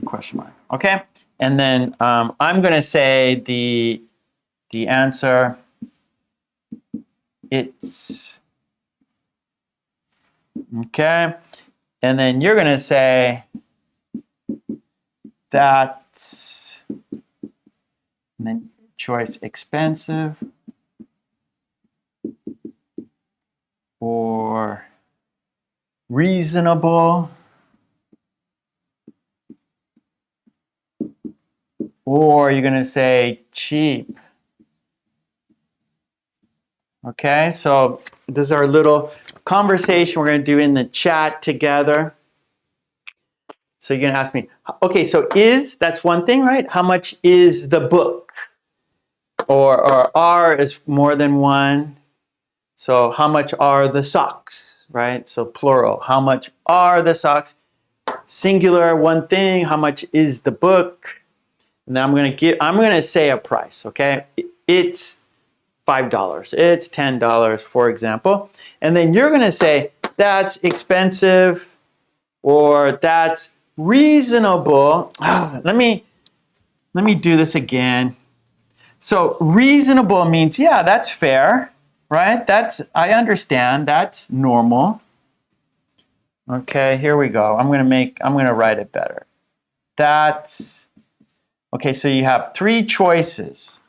question mark. Okay, and then I'm going to say the answer. It's. Okay, and then you're going to say that's, and then choice expensive or reasonable, or you're going to say cheap. Okay, so this is our little conversation we're going to do in the chat together. So you're going to ask me, okay, so is, that's one thing, right? How much is the book? Or are is more than one. So how much are the socks, right? So plural, how much are the socks? Singular, one thing, how much is the book? And then I'm going to say a price, okay? It's $5. It's $10, for example. And then you're going to say that's expensive or that's reasonable. Let me do this again. So reasonable means, yeah, that's fair, right? I understand. That's normal. Okay, here we go. I'm going to write it better. That's okay, so you have three choices.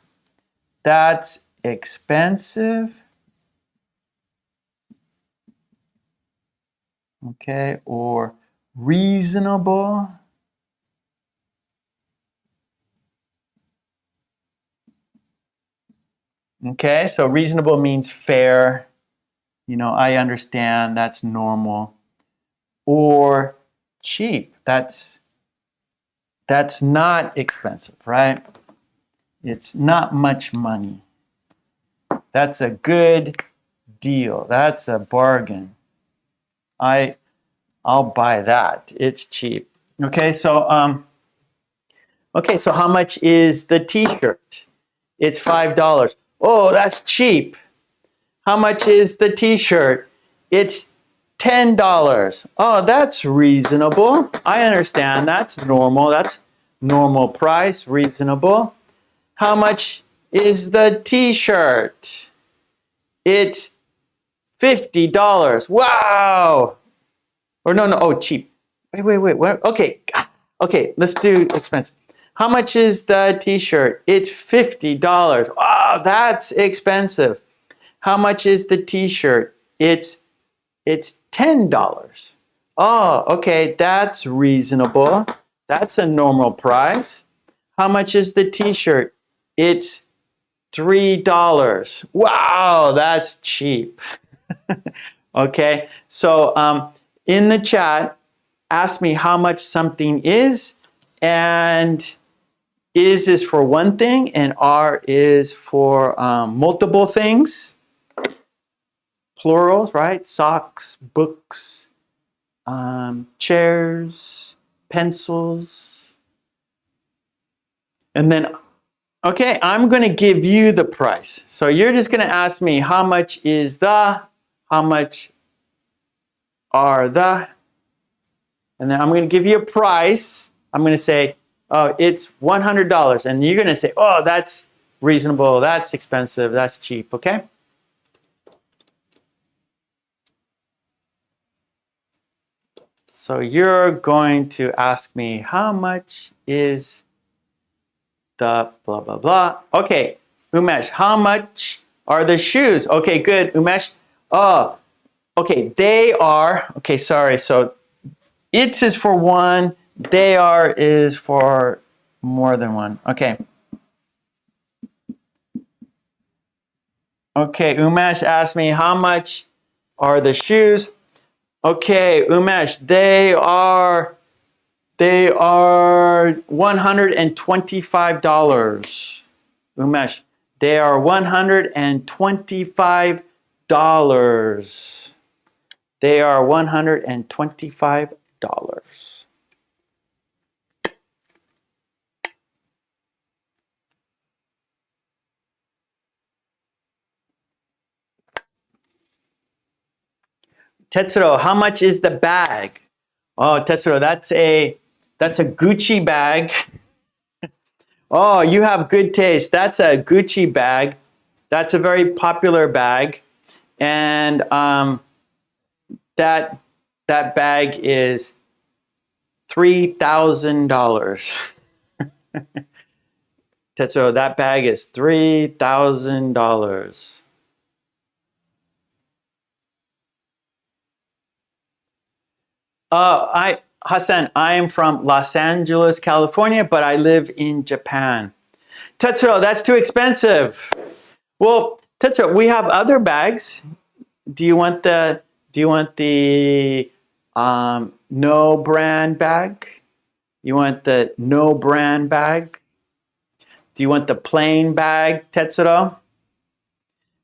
That's expensive. Okay, or reasonable. Okay, so reasonable means fair. You know, I understand, that's normal. Or cheap, that's not expensive, right? It's not much money. That's a good deal. That's a bargain. I I'll buy that. It's cheap. Okay, so how much is the t-shirt? It's $5. Oh, that's cheap. How much is the t-shirt? It's $10. Oh, that's reasonable. I understand. That's normal. That's normal price, reasonable. How much is the t-shirt? It's $50. Wow. Or no. Oh, cheap. Wait. What? Okay. Let's do expensive. How much is the t-shirt? It's $50. Oh, that's expensive. How much is the t-shirt? It's $10. Oh, okay, that's reasonable. That's a normal price. How much is the t-shirt? It's $3. Wow, that's cheap. Okay, so in the chat, ask me how much something is, and is for one thing, and R is for multiple things. Plurals, right? Socks, books, chairs, pencils. And then, okay, I'm going to give you the price. So you're just going to ask me how much is the, how much are the, and then I'm going to give you a price. I'm going to say, oh, it's $100. And you're going to say, oh, that's reasonable, that's expensive, that's cheap, okay? So you're going to ask me, how much is the blah, blah, blah. Okay, Umesh, how much are the shoes? Okay, good, Umesh. Oh, okay, they are, okay, sorry. So it is for one, they are is for more than one. Okay. Okay, Umesh asked me, how much are the shoes? Okay, Umesh, they are $125. Umesh, they are $125. They are $125. Tetsuro, how much is the bag? Oh, Tetsuro, that's a Gucci bag. Oh, you have good taste. That's a Gucci bag. That's a very popular bag. And that bag is $3,000. Tetsuro, that bag is $3,000. Hassan, I am from Los Angeles, California, but I live in Japan. Tetsuro, that's too expensive. Well, Tetsuro, we have other bags. Do you want the no brand bag? You want the no brand bag? Do you want the plain bag, Tetsuro?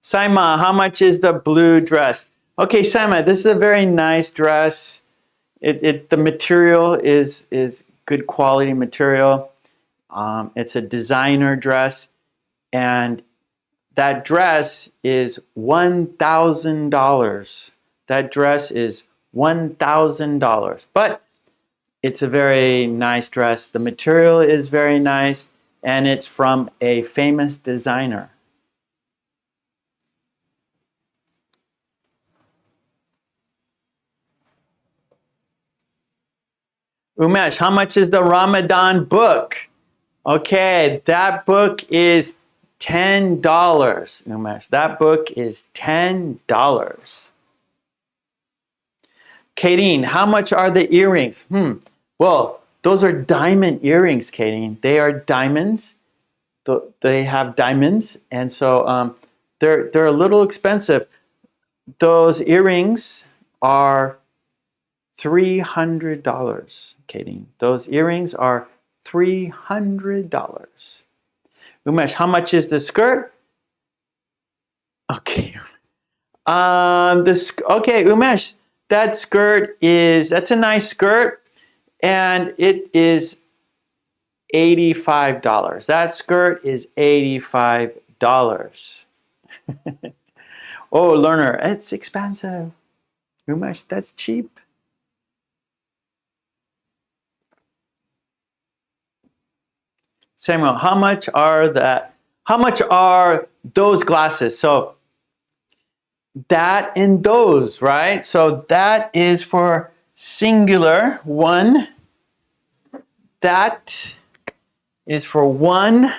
Saima, how much is the blue dress? Okay, Saima, this is a very nice dress. The material is good quality material. It's a designer dress, and that dress is $1,000. That dress is $1,000. But it's a very nice dress. The material is very nice, and it's from a famous designer. Umesh, how much is the Ramadan book? Okay, that book is $10. Umesh, that book is $10. Kadeen, how much are the earrings? Well, those are diamond earrings, Kadeen. They are diamonds. They have diamonds, and so they're a little expensive. Those earrings are $300, Kadeen. Those earrings are $300. Umesh, how much is the skirt? Okay. Okay, Umesh, That skirt that's a nice skirt, and it is $85. That skirt is $85. Oh, learner, it's expensive. Umesh, that's cheap. Samuel, how much are those glasses? So that and those, right? So that is for singular, one. That is for one.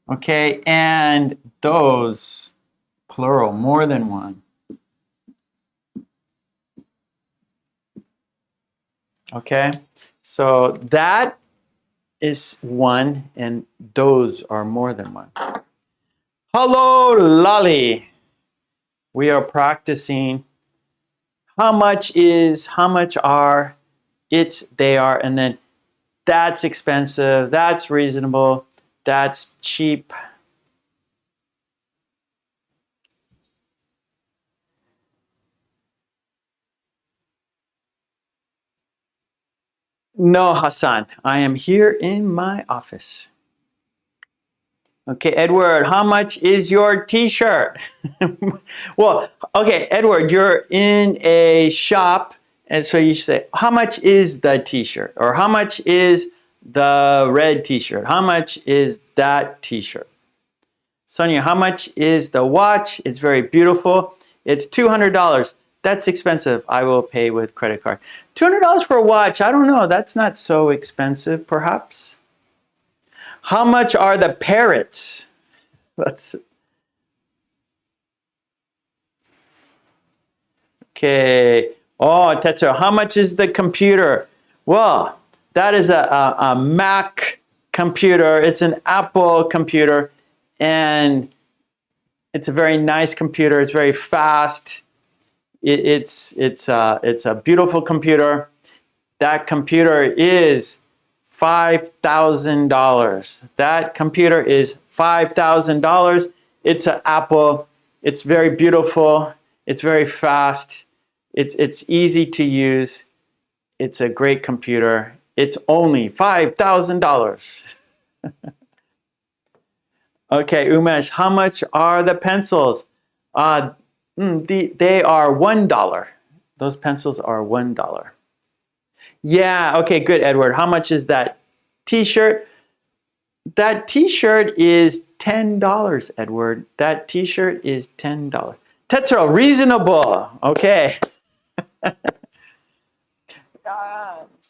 Okay, and those, plural, more than one. Okay, so that is one, and those are more than one. Hello, Lolly. We are practicing how much are, it's, they are, and then that's expensive, that's reasonable, that's cheap. No, Hassan, I am here in my office. Okay, Edward, how much is your t-shirt? Well, okay, Edward, you're in a shop, and so you say, how much is the t-shirt? Or how much is the red t-shirt? How much is that t-shirt? Sonia, how much is the watch? It's very beautiful. It's $200. That's expensive. I will pay with credit card. $200 for a watch, I don't know. That's not so expensive, perhaps. How much are the parrots? Okay. Oh, Tetsuo, how much is the computer? Well, that is a Mac computer. It's an Apple computer, and it's a very nice computer. It's very fast. It's a beautiful computer. That computer is $5,000. That computer is $5,000. It's an Apple. It's very beautiful. It's very fast. It's easy to use. It's a great computer. It's only $5,000. Okay, Umesh, how much are the pencils? They are $1. Those pencils are $1. Yeah, okay, good, Edward. How much is that t-shirt? That t-shirt is $10, Edward. That t-shirt is $10. Tetsuo, reasonable. Okay.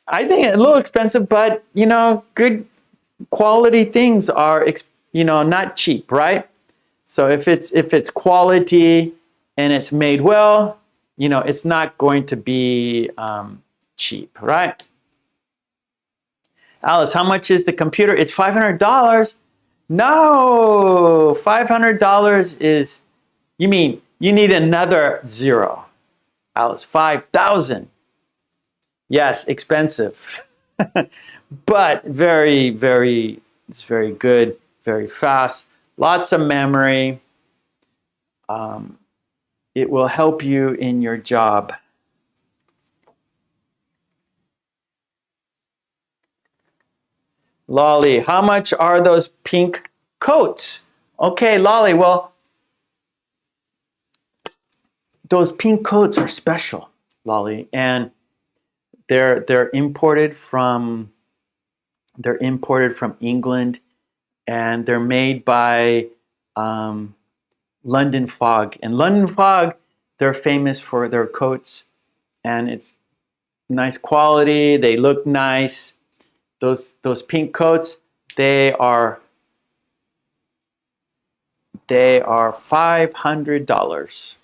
I think it's a little expensive, but, you know, good quality things are, you know, not cheap, right? So if it's quality and it's made well, you know, it's not going to be cheap, right? Alice, how much is the computer? It's $500. No, $500 is, you mean you need another zero. Alice, 5,000. Yes, expensive, but very, very, it's very good, very fast, lots of memory. It will help you in your job. Lolly, how much are those pink coats? Okay, Lolly, well, those pink coats are special, Lolly, and they're imported from England, and they're made by London Fog. And London Fog, they're famous for their coats, and it's nice quality. They look nice. Those pink coats, they are $500.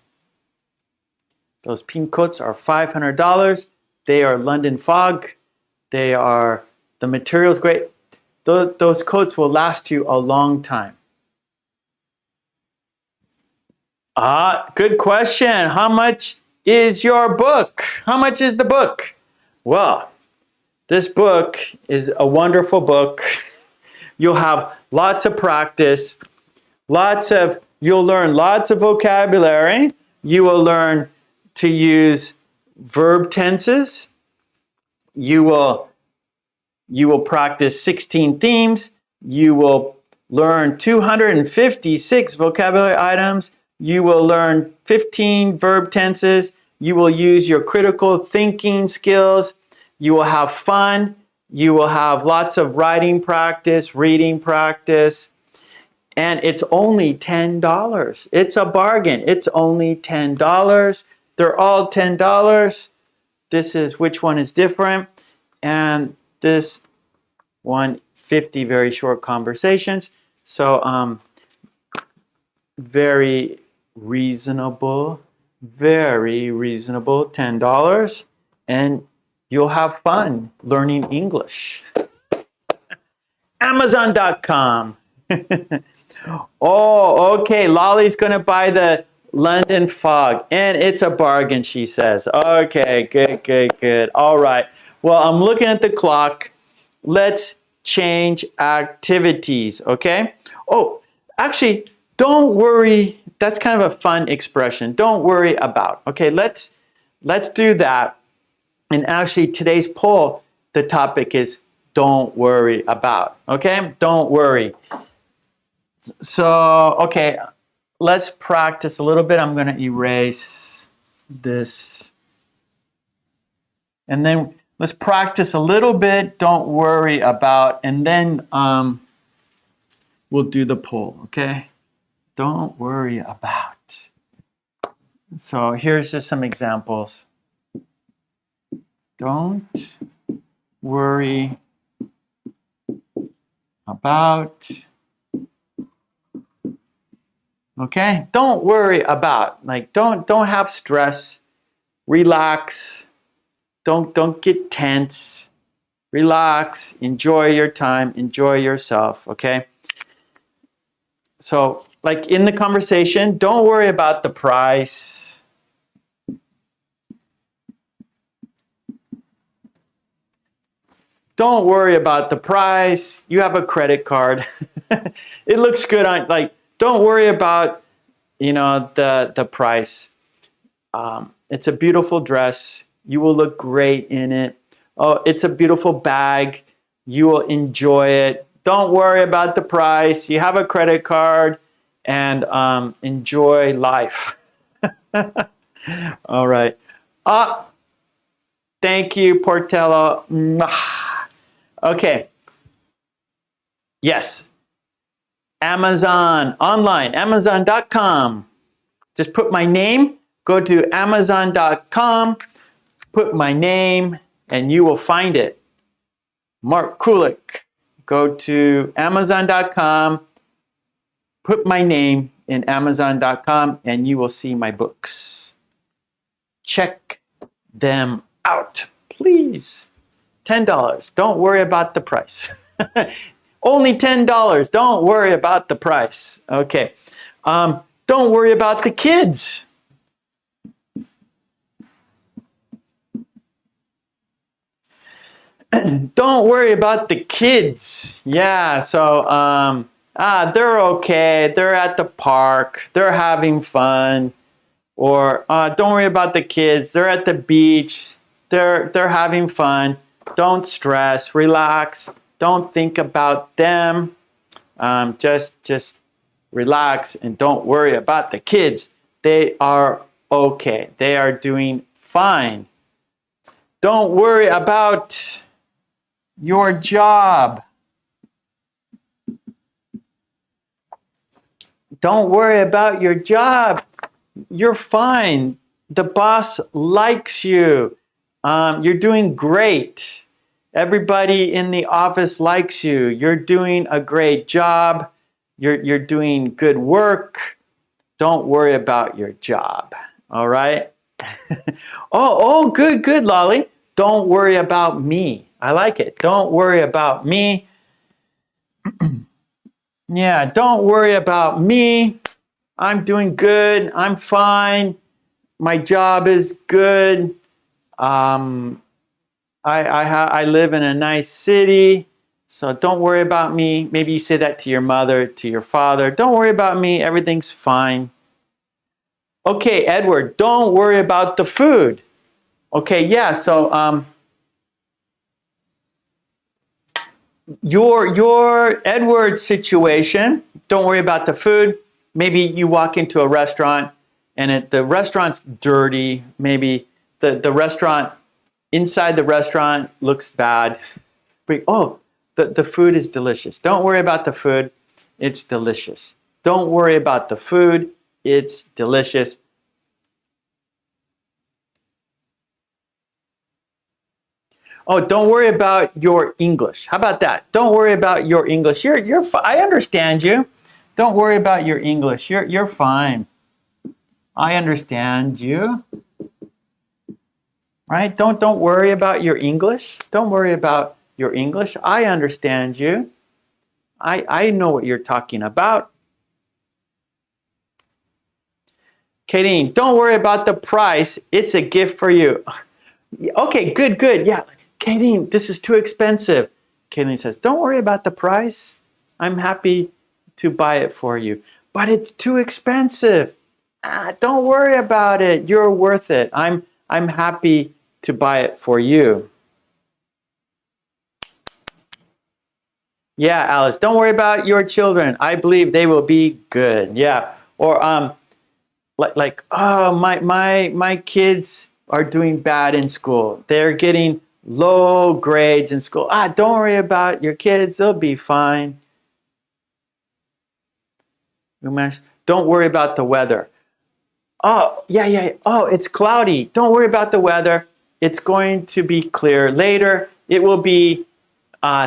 Those pink coats are $500. They are London Fog. The material's great. Those coats will last you a long time. Good question. How much is your book? How much is the book? Well, This book is a wonderful book. You'll have lots of practice, you'll learn lots of vocabulary. You will learn to use verb tenses. You will practice 16 themes. You will learn 256 vocabulary items. You will learn 15 verb tenses. You will use your critical thinking skills. You will have fun. You will have lots of writing practice, reading practice. And it's only $10. It's a bargain. It's only $10. They're all $10. This is which one is different. And this one, 50 very short conversations. So very reasonable, $10. And you'll have fun learning English. Amazon.com. Oh, okay. Lolly's going to buy the London Fog. And it's a bargain, she says. Okay, good. All right. Well, I'm looking at the clock. Let's change activities, okay? Oh, actually, don't worry. That's kind of a fun expression. Don't worry about. Okay, let's do that. And actually, today's poll, the topic is don't worry about. Okay, don't worry. So, okay, let's practice a little bit. I'm going to erase this. And then let's practice a little bit. Don't worry about. And then we'll do the poll, okay? Don't worry about. So here's just some examples. Don't worry about. Okay? Don't worry about. Like don't have stress. Relax. Don't get tense. Relax. Enjoy your time. Enjoy yourself, okay? So, like in the conversation, don't worry about the price. Don't worry about the price. You have a credit card. It looks good on, like, don't worry about, the price. It's a beautiful dress. You will look great in it. Oh, it's a beautiful bag. You will enjoy it. Don't worry about the price. You have a credit card and enjoy life. All right. Thank you, Portello. Okay. Yes. Amazon online, Amazon.com. Just put my name, go to Amazon.com, put my name, and you will find it. Mark Kulek. Go to Amazon.com, put my name in Amazon.com, and you will see my books. Check them out, please. $10. Don't worry about the price. Only $10. Don't worry about the price. Okay. Don't worry about the kids. Don't worry about the kids. Yeah, so they're okay. They're at the park. They're having fun. Or don't worry about the kids. They're at the beach. They're having fun. Don't stress. Relax. Don't think about them. Just relax and don't worry about the kids. They are okay. They are doing fine. Don't worry about your job. Don't worry about your job. You're fine. The boss likes you. You're doing great. Everybody in the office likes you. You're doing a great job. You're doing good work. Don't worry about your job. All right? Good, Lolly. Don't worry about me. I like it. Don't worry about me. Yeah, don't worry about me. I'm doing good. I'm fine. My job is good. I live in a nice city, so don't worry about me. Maybe you say that to your mother, to your father. Don't worry about me. Everything's fine. Okay, Edward, don't worry about the food. Okay, yeah, so your Edward's situation, don't worry about the food. Maybe you walk into a restaurant and the restaurant's dirty. Maybe the restaurant, inside the restaurant looks bad. But, oh, the food is delicious. Don't worry about the food. It's delicious. Don't worry about the food. It's delicious. Oh, don't worry about your English. How about that? Don't worry about your English. I understand you. Don't worry about your English. You're fine. I understand you. Right? Don't worry about your English. Don't worry about your English. I understand you. I know what you're talking about. Kadeen, don't worry about the price. It's a gift for you. Okay, good. Yeah, Kadeen, this is too expensive. Kadeen says, don't worry about the price. I'm happy to buy it for you. But it's too expensive. Don't worry about it. You're worth it. I'm happy to buy it for you. Yeah, Alice, don't worry about your children. I believe they will be good. Yeah. Or oh, my kids are doing bad in school. They're getting low grades in school. Don't worry about your kids. They'll be fine. Don't worry about the weather. Oh, yeah. Oh, it's cloudy. Don't worry about the weather. It's going to be clear later. It will be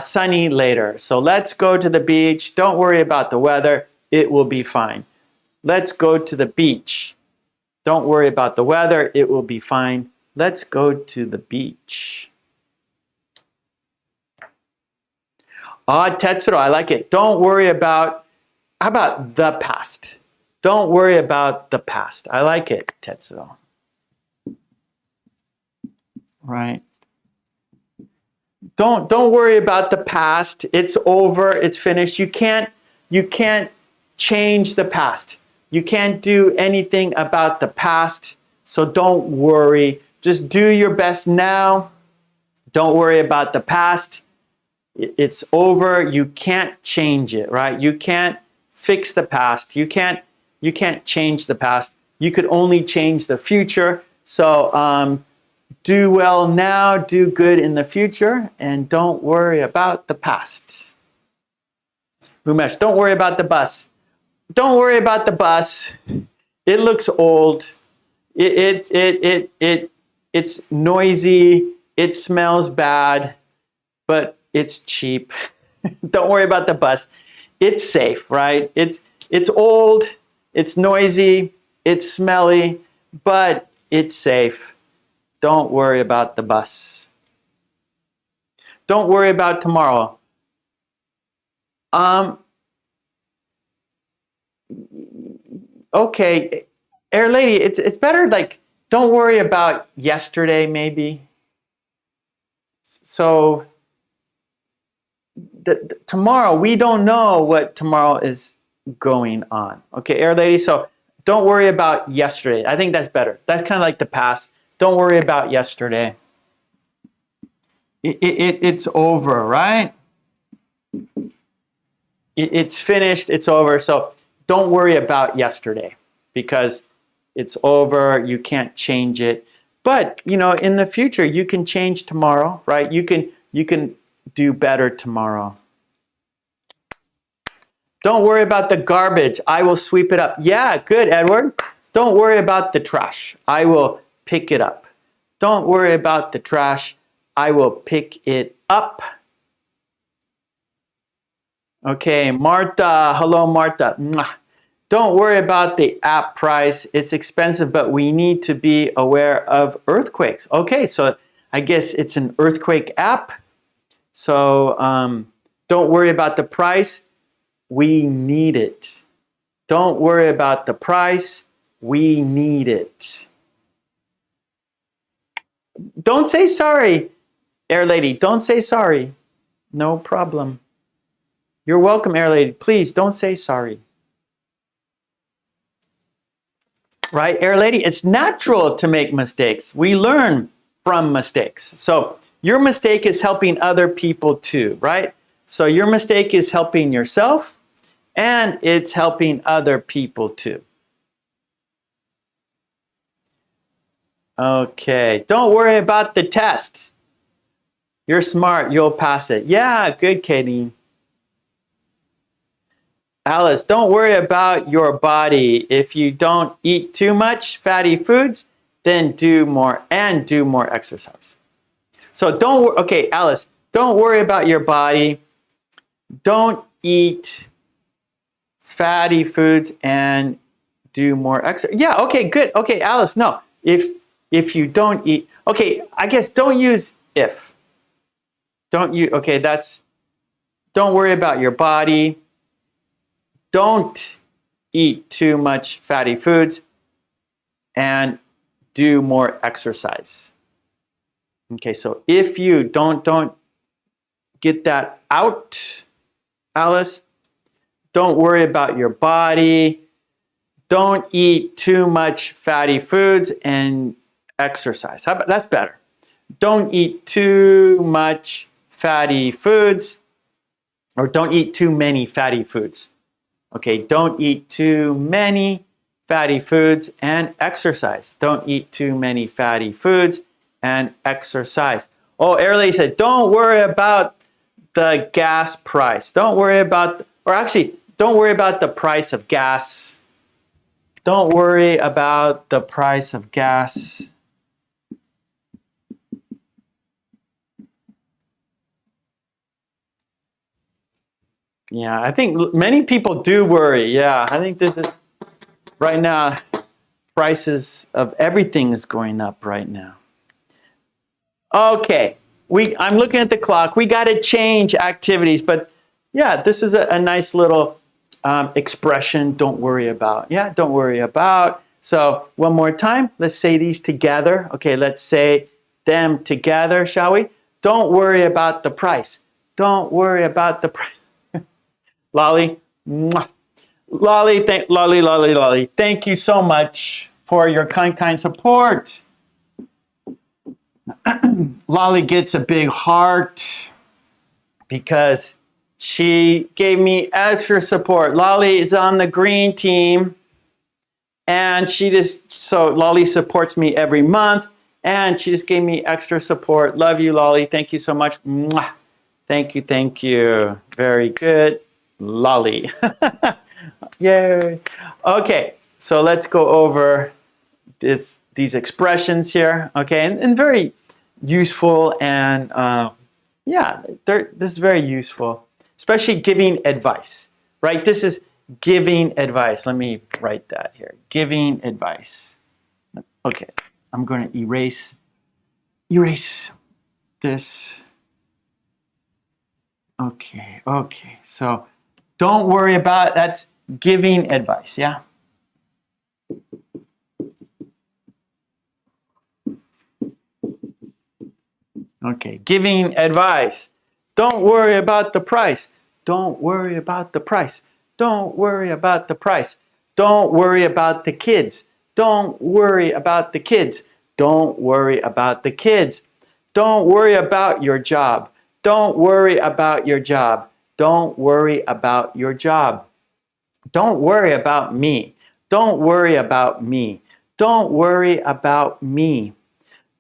sunny later. So let's go to the beach. Don't worry about the weather. It will be fine. Let's go to the beach. Don't worry about the weather. It will be fine. Let's go to the beach. Tetsuro, I like it. Don't worry about, how about the past? Don't worry about the past. I like it, Tetsuro. Right. Don't worry about the past. It's over. It's finished. You can't change the past. You can't do anything about the past. So don't worry. Just do your best now. Don't worry about the past. It's over. You can't change it, right? You can't fix the past. You can't change the past. You could only change the future. So do well now, do good in the future, and don't worry about the past. Rumesh, don't worry about the bus. Don't worry about the bus. It looks old. It's noisy. It smells bad, but it's cheap. Don't worry about the bus. It's safe, right? It's old. It's noisy. It's smelly, but it's safe. Don't worry about the bus. Don't worry about tomorrow. Okay, Air Lady, it's better like don't worry about yesterday maybe. So tomorrow, we don't know what tomorrow is going on. Okay, Air Lady, so don't worry about yesterday. I think that's better. That's kind of like the past. Don't worry about yesterday. It's over, right? It's finished, it's over. So don't worry about yesterday because it's over, you can't change it. But, you know, in the future, you can change tomorrow, right? You can do better tomorrow. Don't worry about the garbage. I will sweep it up. Yeah, good, Edward. Don't worry about the trash. I will pick it up. Don't worry about the trash. I will pick it up. Okay, Martha. Hello, Martha. Don't worry about the app price. It's expensive, but we need to be aware of earthquakes. Okay, so I guess it's an earthquake app. So don't worry about the price. We need it. Don't worry about the price. We need it. Don't say sorry. Air Lady, don't say sorry. No problem. You're welcome, Air Lady. Please don't say sorry. Right, Air Lady? It's natural to make mistakes. We learn from mistakes. So your mistake is helping other people too, right? So your mistake is helping yourself and it's helping other people too. Okay, don't worry about the test. You're smart, you'll pass it. Yeah, good, Katie. Alice, don't worry about your body. If you don't eat too much fatty foods, then do more exercise. So okay, Alice, don't worry about your body. Don't eat fatty foods and do more exercise. Yeah, okay, good. Okay, Alice, no. If you don't eat, okay, I guess don't use if. Don't worry about your body. Don't eat too much fatty foods and do more exercise. Okay, so if you don't get that out, Alice. Don't worry about your body. Don't eat too much fatty foods and exercise. That's better. Don't eat too much fatty foods, or don't eat too many fatty foods. Okay, don't eat too many fatty foods and exercise. Don't eat too many fatty foods and exercise. Oh, Airley said, don't worry about the gas price. Don't worry about, don't worry about the price of gas. Don't worry about the price of gas. Yeah, I think many people do worry. Yeah, I think this is, right now, prices of everything is going up right now. Okay, I'm looking at the clock. We got to change activities, but yeah, this is a nice little expression, don't worry about. Yeah, don't worry about. So one more time, let's say these together. Okay, let's say them together, shall we? Don't worry about the price. Don't worry about the price. Lolly, mwah. Lolly, thank you so much for your kind support. Lolly gets a big heart because she gave me extra support. Lolly is on the green team, and so Lolly supports me every month, and she just gave me extra support. Love you, Lolly. Thank you so much. Mwah. Thank you. Very good. Lolly. Yay. Okay, so let's go over these expressions here. Okay, and very useful, and yeah, this is very useful, especially giving advice, right? This is giving advice. Let me write that here. Giving advice. Okay, I'm going to erase this. Okay, so don't worry about, that's giving advice, yeah? Okay, giving advice. Don't worry about the price. Don't worry about the price. Don't worry about the price. Don't worry about the kids. Don't worry about the kids. Don't worry about the kids. Don't worry about your job. Don't worry about your job. Don't worry about your job. Don't worry about me. Don't worry about me. Don't worry about me.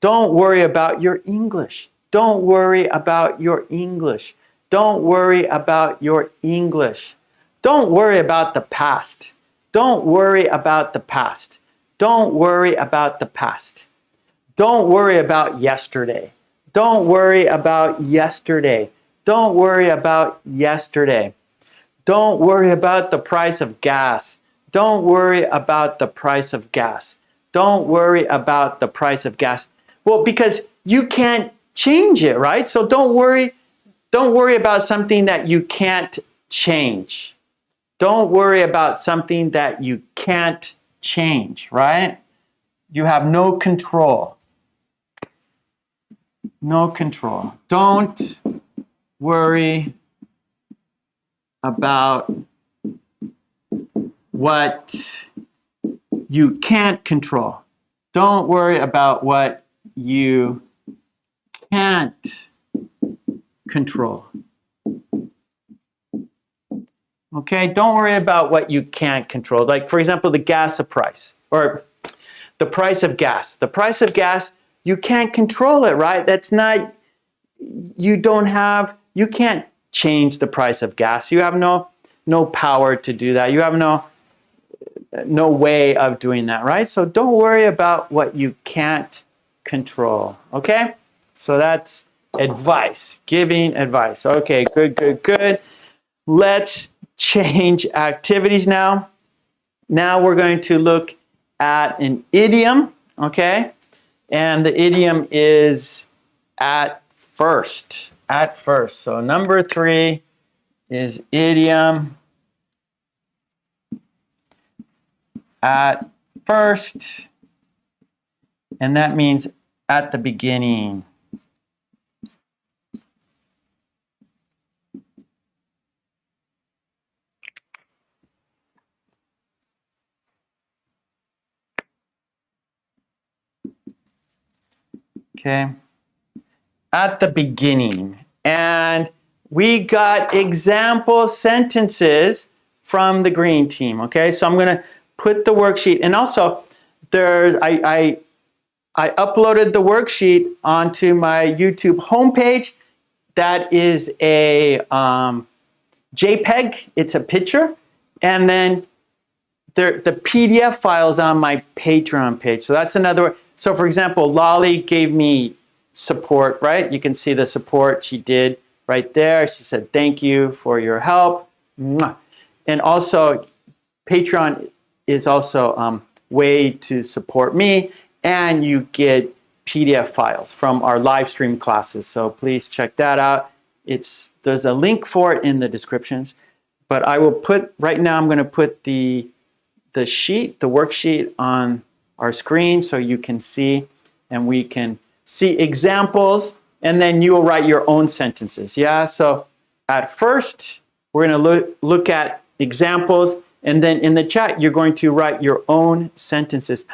Don't worry about your English. Don't worry about your English. Don't worry about your English. Don't worry about the past. Don't worry about the past. Don't worry about the past. Don't worry about yesterday. Don't worry about yesterday. Don't worry about yesterday. Don't worry about the price of gas. Don't worry about the price of gas. Don't worry about the price of gas. Well, because you can't change it, right? So don't worry about something that you can't change. Don't worry about something that you can't change, right? You have no control. no control. Don't worry about what you can't control. Don't worry about what you can't control. Okay, don't worry about what you can't control. Like, for example, the gas price or the price of gas. The price of gas, you can't control it, right? That's not, you can't change the price of gas. You have no power to do that. You have no way of doing that, right? So don't worry about what you can't control, okay? So that's advice, giving advice. Okay, good. Let's change activities now. Now we're going to look at an idiom, okay? And the idiom is at first. At first. So number 3 is idiom at first. And that means at the beginning. Okay, at the beginning. And we got example sentences from the green team. Okay, so I'm going to put the worksheet, and also I uploaded the worksheet onto my YouTube homepage. That is a JPEG. It's a picture, and then the PDF files on my Patreon page. So that's another. So for example, Lolly gave me support, right? You can see the support she did right there. She said, thank you for your help. And also, Patreon is also a way to support me, and you get PDF files from our live stream classes. So please check that out. There's a link for it in the descriptions. But I will put, right now I'm going to put the worksheet on our screen so you can see, and we can see examples, and then you will write your own sentences. Yeah, so at first we're going to look at examples, and then in the chat you're going to write your own sentences.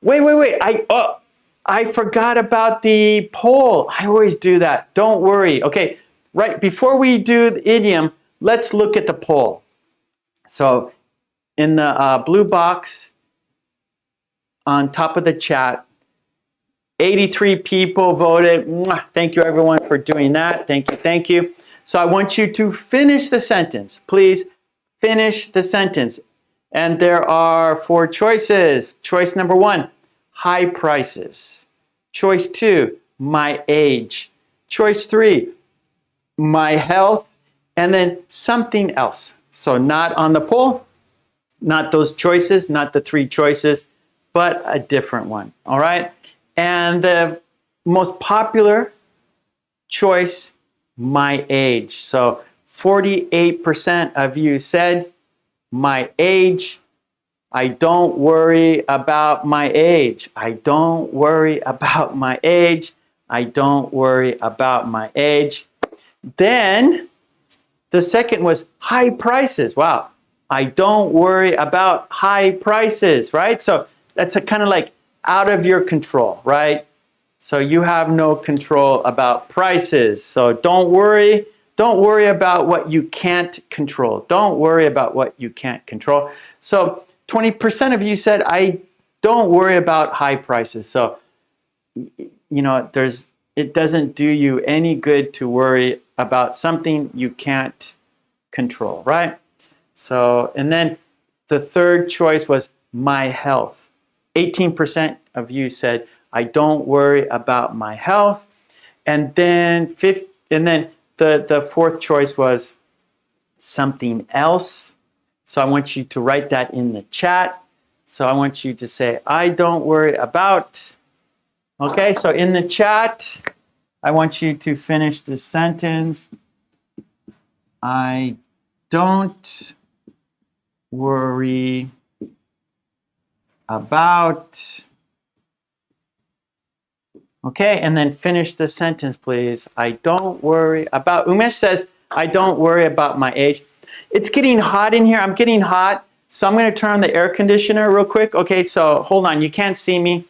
Wait, I forgot about the poll. I always do that. Don't worry. Okay, right before we do the idiom, let's look at the poll. So in the blue box on top of the chat, 83 people voted. Thank you everyone for doing that. Thank you. So I want you to finish the sentence. Please finish the sentence. And there are 4 choices. Choice number 1, high prices. Choice 2, my age. Choice 3, my health. And then something else. So not on the poll, not those choices, not the 3 choices, but a different one, all right? And the most popular choice, my age. So 48% of you said my age. I don't worry about my age. I don't worry about my age. I don't worry about my age. Then the second was high prices. Wow. I don't worry about high prices, right? So that's a kind of like out of your control, right? So you have no control about prices. So don't worry about what you can't control. Don't worry about what you can't control. So 20% of you said, I don't worry about high prices. So, you know, it doesn't do you any good to worry about something you can't control, right? So, and then the third choice was my health. 18% of you said, I don't worry about my health. And then the fourth choice was something else. So I want you to write that in the chat. So I want you to say, I don't worry about. Okay, so in the chat, I want you to finish the sentence. I don't worry about Okay, and then finish the sentence, please. I don't worry about, Umesh says, I don't worry about my age. It's getting hot in here. I'm getting hot. So I'm going to turn on the air conditioner real quick. Okay, so hold on. You can't see me.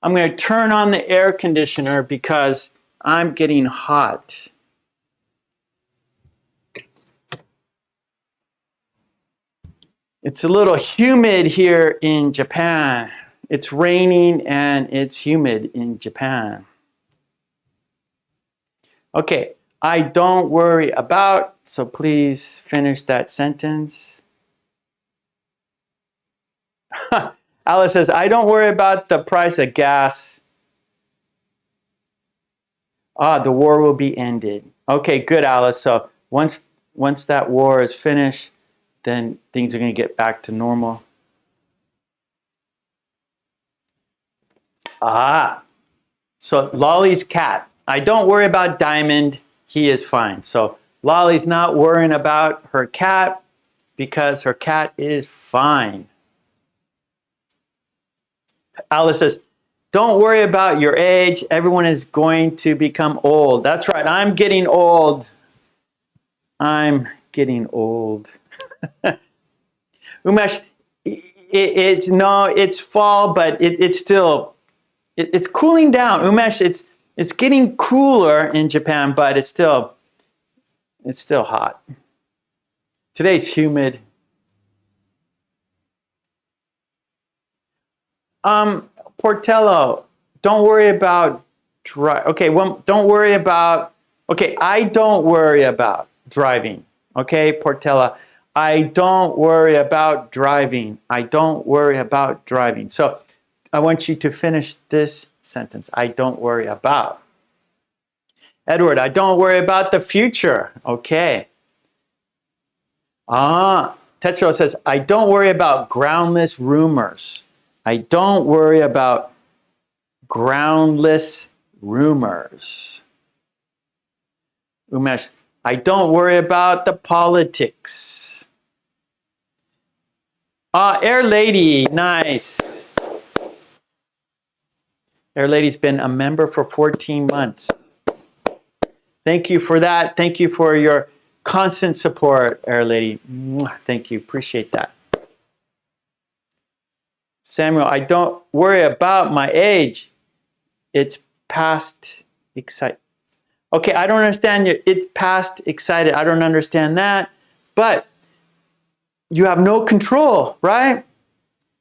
I'm going to turn on the air conditioner because I'm getting hot. It's a little humid here in Japan. It's raining and it's humid in Japan. Okay, I don't worry about, so please finish that sentence. Alice says, I don't worry about the price of gas. The war will be ended. Okay, good, Alice. So once that war is finished, then things are going to get back to normal. So Lolly's cat. I don't worry about Diamond. He is fine. So Lolly's not worrying about her cat because her cat is fine. Alice says, don't worry about your age. Everyone is going to become old. That's right. I'm getting old. I'm getting old. Umesh, it's fall, but it's still, it's cooling down. Umesh, it's getting cooler in Japan, but it's still hot. Today's humid. Portello, don't worry about don't worry about, I don't worry about driving. Okay, Portella, I don't worry about driving. I don't worry about driving. So I want you to finish this sentence. I don't worry about. Edward, I don't worry about the future. Okay. Tetsuo says, I don't worry about groundless rumors. I don't worry about groundless rumors. Umesh, I don't worry about the politics. Air Lady, nice. Air Lady's been a member for 14 months. Thank you for that. Thank you for your constant support, Air Lady. Thank you. Appreciate that. Samuel, I don't worry about my age. It's past excited. Okay, I don't understand you. It's past excited. I don't understand that. But you have no control, right?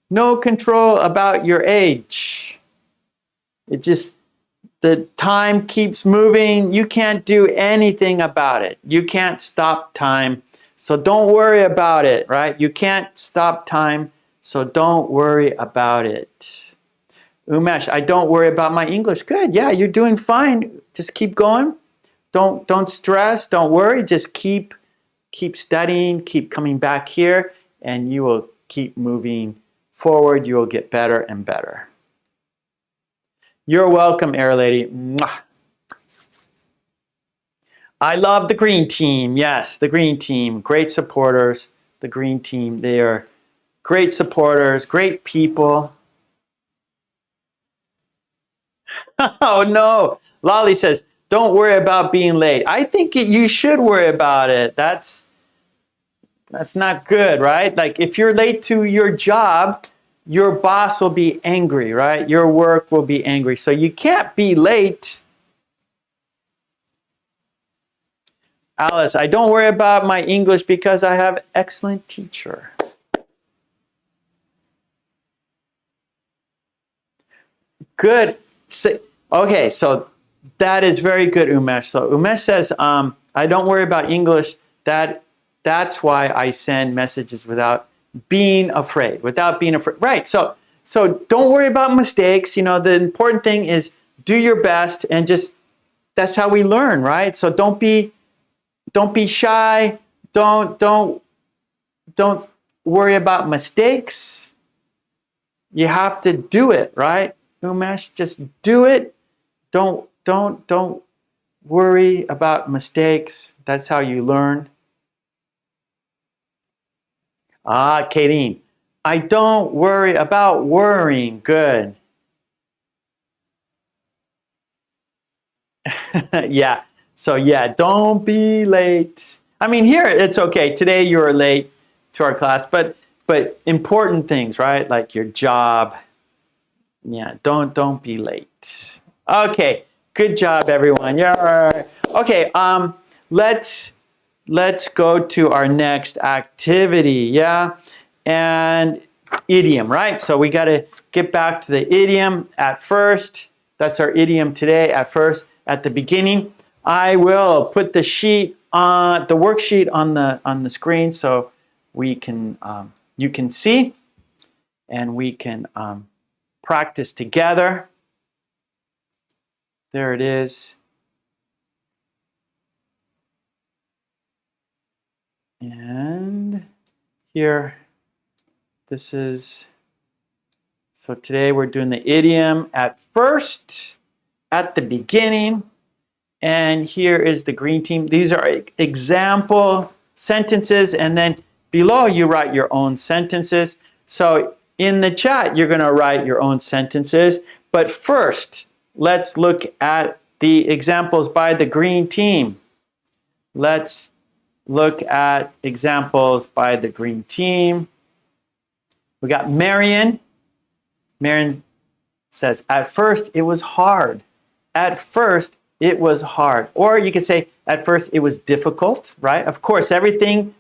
No control about your age. It just, the time keeps moving. You can't do anything about it. You can't stop time. So don't worry about it, right? You can't stop time. So don't worry about it. Umesh, I don't worry about my English. Good. Yeah, you're doing fine. Just keep going. Don't stress. Don't worry. Just keep studying. Keep coming back here, and you will keep moving forward. You will get better and better. You're welcome, Air Lady. Mwah. I love the green team. Yes, the green team. Great supporters. The green team. They are great supporters. Great people. Oh no, Lolly says, don't worry about being late. I think you should worry about it. That's not good, right? Like if you're late to your job, your boss will be angry, right? Your work will be angry. So you can't be late. Alice, I don't worry about my English because I have excellent teacher. Good. Okay, so that is very good, Umesh. So Umesh says, I don't worry about English. That's why I send messages without being afraid. Right. So don't worry about mistakes. You know, the important thing is do your best and just, that's how we learn, right? So don't be shy. Don't worry about mistakes. You have to do it, right? Umesh, just do it. Don't worry about mistakes. That's how you learn. Katie, I don't worry about worrying. Good. Yeah. So yeah, don't be late. I mean, here it's okay. Today you were late to our class, but important things, right? Like your job. Yeah, don't be late. Okay. Good job, everyone. Yeah. Okay. Let's go to our next activity. Yeah. And idiom, right? So we got to get back to the idiom at first. That's our idiom today at first, at the beginning. I will put the worksheet on the screen so we can you can see and we can practice together. There it is. And here, this is, so today we're doing the idiom at first, at the beginning, and here is the green team. These are example sentences, and then below you write your own sentences. So in the chat, you're going to write your own sentences, but first, let's look at the examples by the green team. Let's look at examples by the green team. We got Marion. Marion says, at first it was hard. At first it was hard. Or you could say, at first it was difficult, right? Of course, everything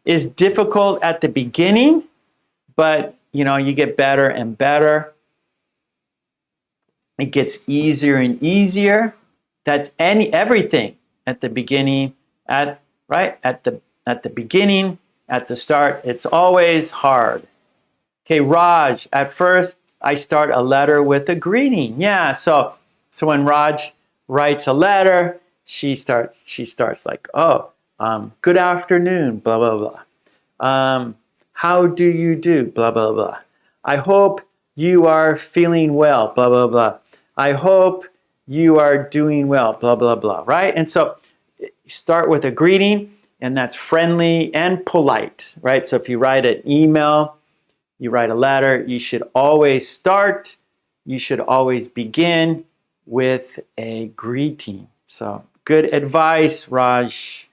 is difficult at the beginning, but you know, you get better and better. It gets easier and easier. That's everything at the beginning, at the beginning, at the start, it's always hard. Okay, Raj, at first I start a letter with a greeting. Yeah, so when Raj writes a letter, she starts like, oh, good afternoon, blah, blah, blah. How do you do, blah, blah, blah. I hope you are feeling well, blah, blah, blah. I hope you are doing well, blah, blah, blah, right? And so start with a greeting, and that's friendly and polite, right? So if you write an email, you write a letter, you should always start, you should always begin with a greeting. So good advice, Raj.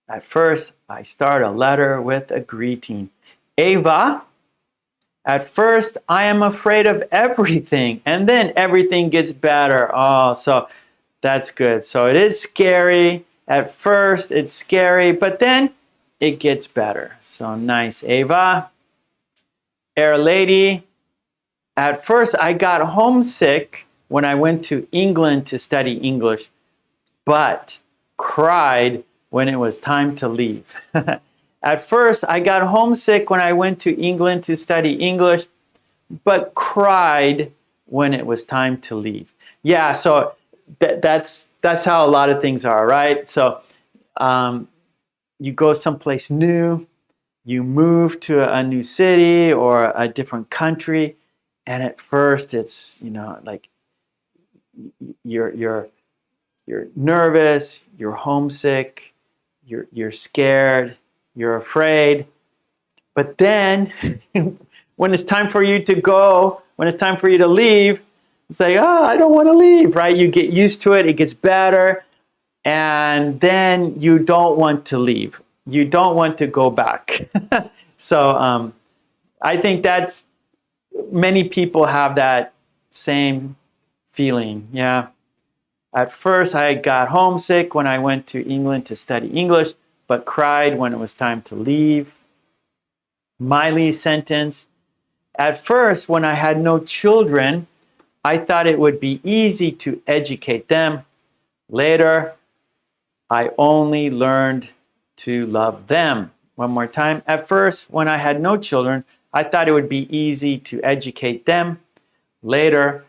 At first, I start a letter with a greeting. Ava, at first, I am afraid of everything, and then everything gets better. Oh, so that's good. So it is scary. At first, it's scary, but then it gets better. So nice, Ava. Air Lady, at first, I got homesick when I went to England to study English, but cried when it was time to leave. At first, I got homesick when I went to England to study English, but cried when it was time to leave. Yeah, so that's how a lot of things are, right? So you go someplace new, you move to a new city or a different country, and at first it's, you know, like you're nervous, you're homesick, you're scared, you're afraid. But then when it's time for you to go, when it's time for you to leave, it's like, oh, I don't want to leave, right? You get used to it, it gets better, and then you don't want to leave. You don't want to go back. So I think that's, many people have that same feeling, yeah. At first, I got homesick when I went to England to study English, but cried when it was time to leave. Miley's sentence, at first, when I had no children, I thought it would be easy to educate them. Later, I only learned to love them. One more time. At first, when I had no children, I thought it would be easy to educate them. Later,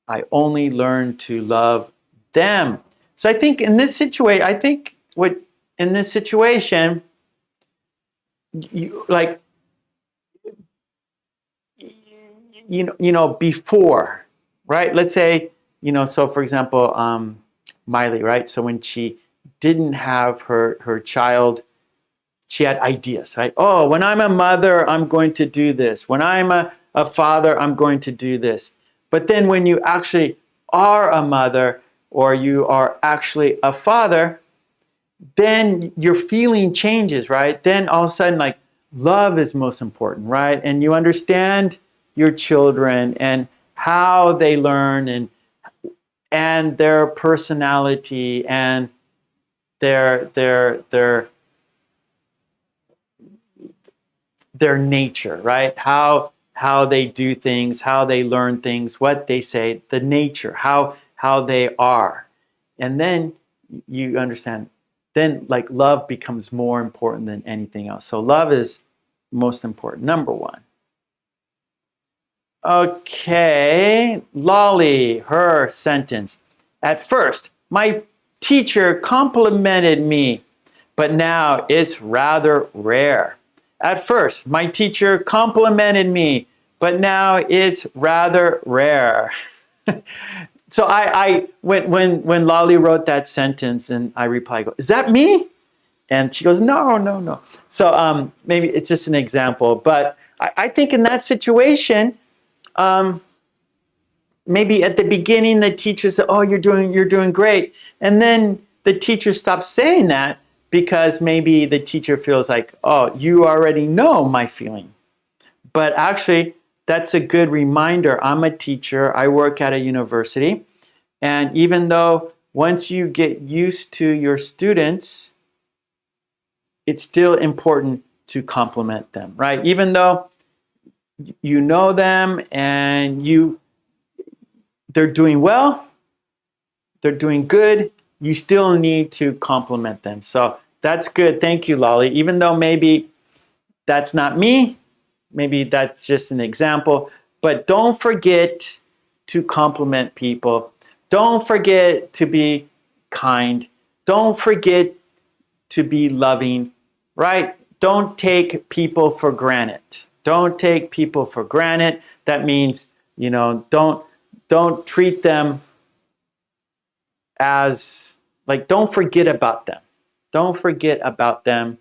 I only learned to love them. So I think in this situation, before, right? Let's say, so for example, Miley, right? So when she didn't have her child, she had ideas, right? Oh, when I'm a mother, I'm going to do this. When I'm a father, I'm going to do this. But then when you actually are a mother or you are actually a father, then your feeling changes, right? Then all of a sudden, like, love is most important, right? And you understand your children and how they learn and their personality and their nature, right? How they do things, how they learn things, what they say, the nature, how they are. And then you understand, then like love becomes more important than anything else. So love is most important, number one. Okay, Lolly, her sentence. At first, my teacher complimented me, but now it's rather rare. At first, my teacher complimented me, but now it's rather rare. So when Lolly wrote that sentence, and I replied, go, is that me? And she goes, no, no, no. So maybe it's just an example, but I think in that situation, maybe at the beginning the teacher said, oh, you're doing great, and then the teacher stops saying that because maybe the teacher feels like, oh, you already know my feeling. But actually, that's a good reminder. I'm a teacher. I work at a university. And even though once you get used to your students, it's still important to compliment them, right? Even though you know them and they're doing well, they're doing good, you still need to compliment them. So that's good. Thank you, Lolly. Even though maybe that's not me, maybe that's just an example, but don't forget to compliment people. Don't forget to be kind. Don't forget to be loving, right? Don't take people for granted. Don't take people for granted. That means, don't treat them as, like, don't forget about them. Don't forget about them.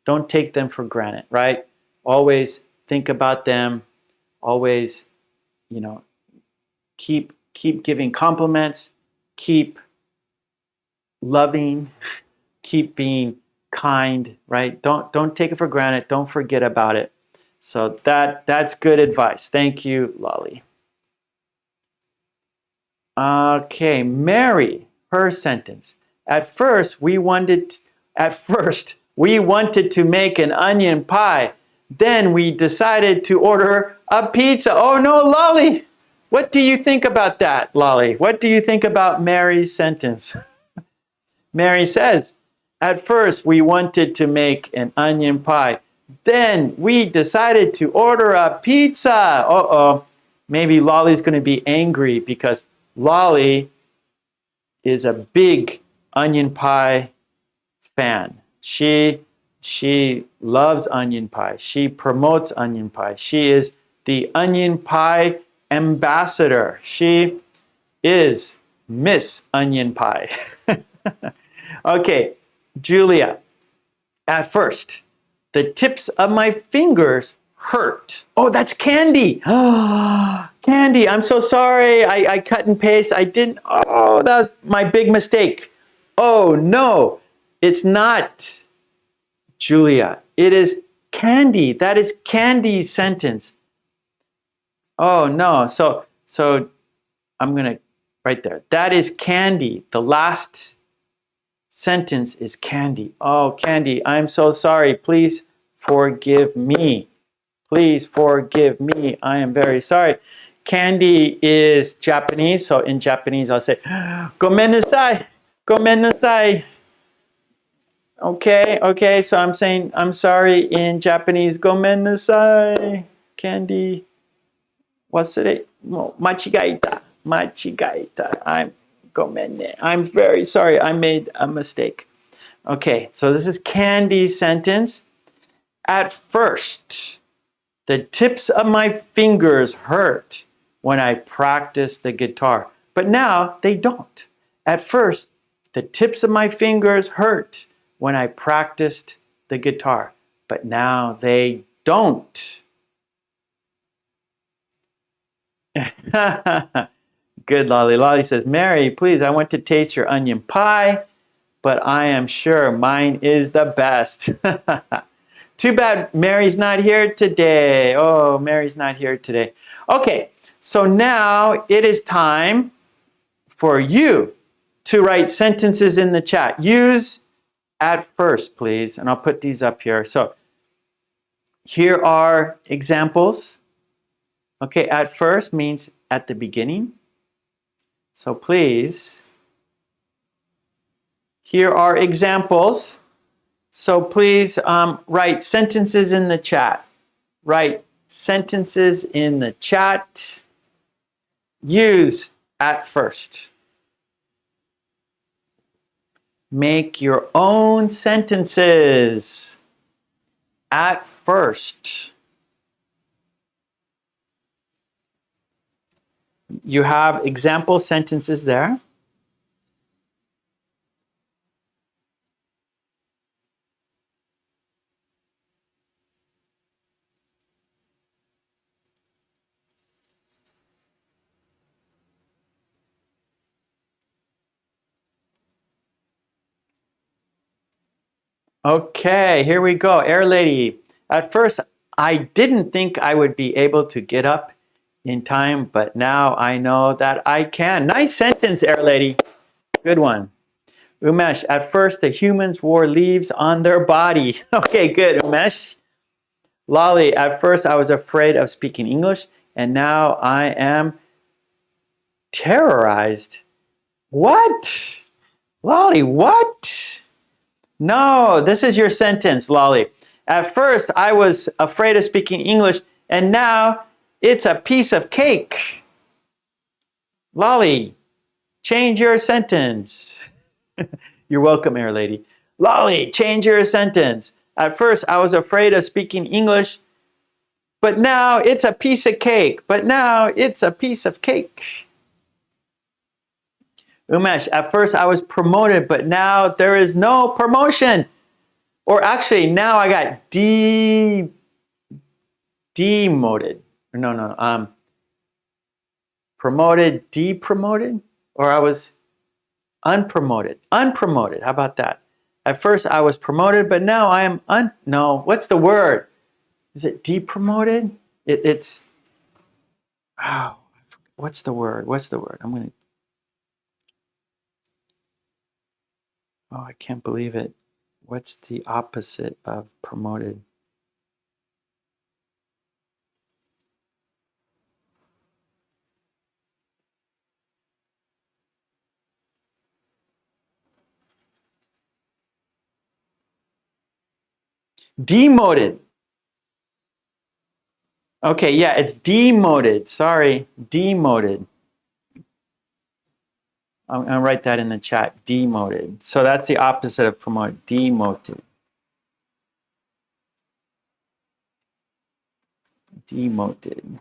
Don't take them for granted, right? Always think about them. Always, keep giving compliments. Keep loving. Keep being kind, right? Don't take it for granted. Don't forget about it. So that's good advice. Thank you, Lolly. Okay, Mary, her sentence. At first, we wanted to make an onion pie. Then we decided to order a pizza. Oh no, Lolly! What do you think about that, Lolly? What do you think about Mary's sentence? Mary says, at first we wanted to make an onion pie. Then we decided to order a pizza. Uh-oh. Maybe Lolly's going to be angry because Lolly is a big onion pie fan. She loves onion pie. She promotes onion pie. She is the onion pie ambassador. She is Miss Onion Pie. Okay, Julia. At first, the tips of my fingers hurt. Oh, that's Candy. Candy, I'm so sorry. I cut and paste. I didn't. Oh, that was my big mistake. Oh, no. It's not Julia. It is Candy. That is Candy's sentence. Oh, no. So I'm going to, right there. That is Candy. The last sentence is Candy. Oh, Candy, I'm so sorry. Please forgive me. Please forgive me. I am very sorry. Candy is Japanese, so in Japanese I'll say, "Gomennasai, gomennasai." Okay, so I'm saying I'm sorry in Japanese. Gomennasai. Candy, wasure, machigaita, machigaita. I'm very sorry. I made a mistake. Okay, so this is Candy's sentence. At first, the tips of my fingers hurt when I practiced the guitar, but now they don't. At first, the tips of my fingers hurt when I practiced the guitar, but now they don't. Good, Lolly. Lolly says, Mary, please, I want to taste your onion pie, but I am sure mine is the best. Too bad Mary's not here today. Oh, Mary's not here today. Okay, so now it is time for you to write sentences in the chat. Use at first, please, and I'll put these up here. So here are examples. Okay, at first means at the beginning. So please, here are examples. So please write sentences in the chat. Write sentences in the chat. Use at first. Make your own sentences at first. You have example sentences there. Okay, here we go. Air Lady. At first, I didn't think I would be able to get up in time, but now I know that I can. Nice sentence, Air Lady. Good one. Umesh, at first the humans wore leaves on their body. Okay, good, Umesh. Lolly, at first I was afraid of speaking English, and now I am terrorized. What? Lolly, what? No, this is your sentence, Lolly. At first, I was afraid of speaking English, and now it's a piece of cake. Lolly, change your sentence. You're welcome, Air Lady. Lolly, change your sentence. At first, I was afraid of speaking English, but now it's a piece of cake. But now it's a piece of cake. Umesh, at first I was promoted, but now there is no promotion. Or actually, now I got demoted. No. Promoted, depromoted? Or I was unpromoted. Unpromoted, how about that? At first I was promoted, but now I am no, what's the word? Is it depromoted? It's, oh, what's the word? What's the word? Oh, I can't believe it. What's the opposite of promoted? Demoted. Okay, yeah, it's demoted. Sorry, demoted. I'm going to write that in the chat, demoted. So that's the opposite of promoted, demoted. Demoted.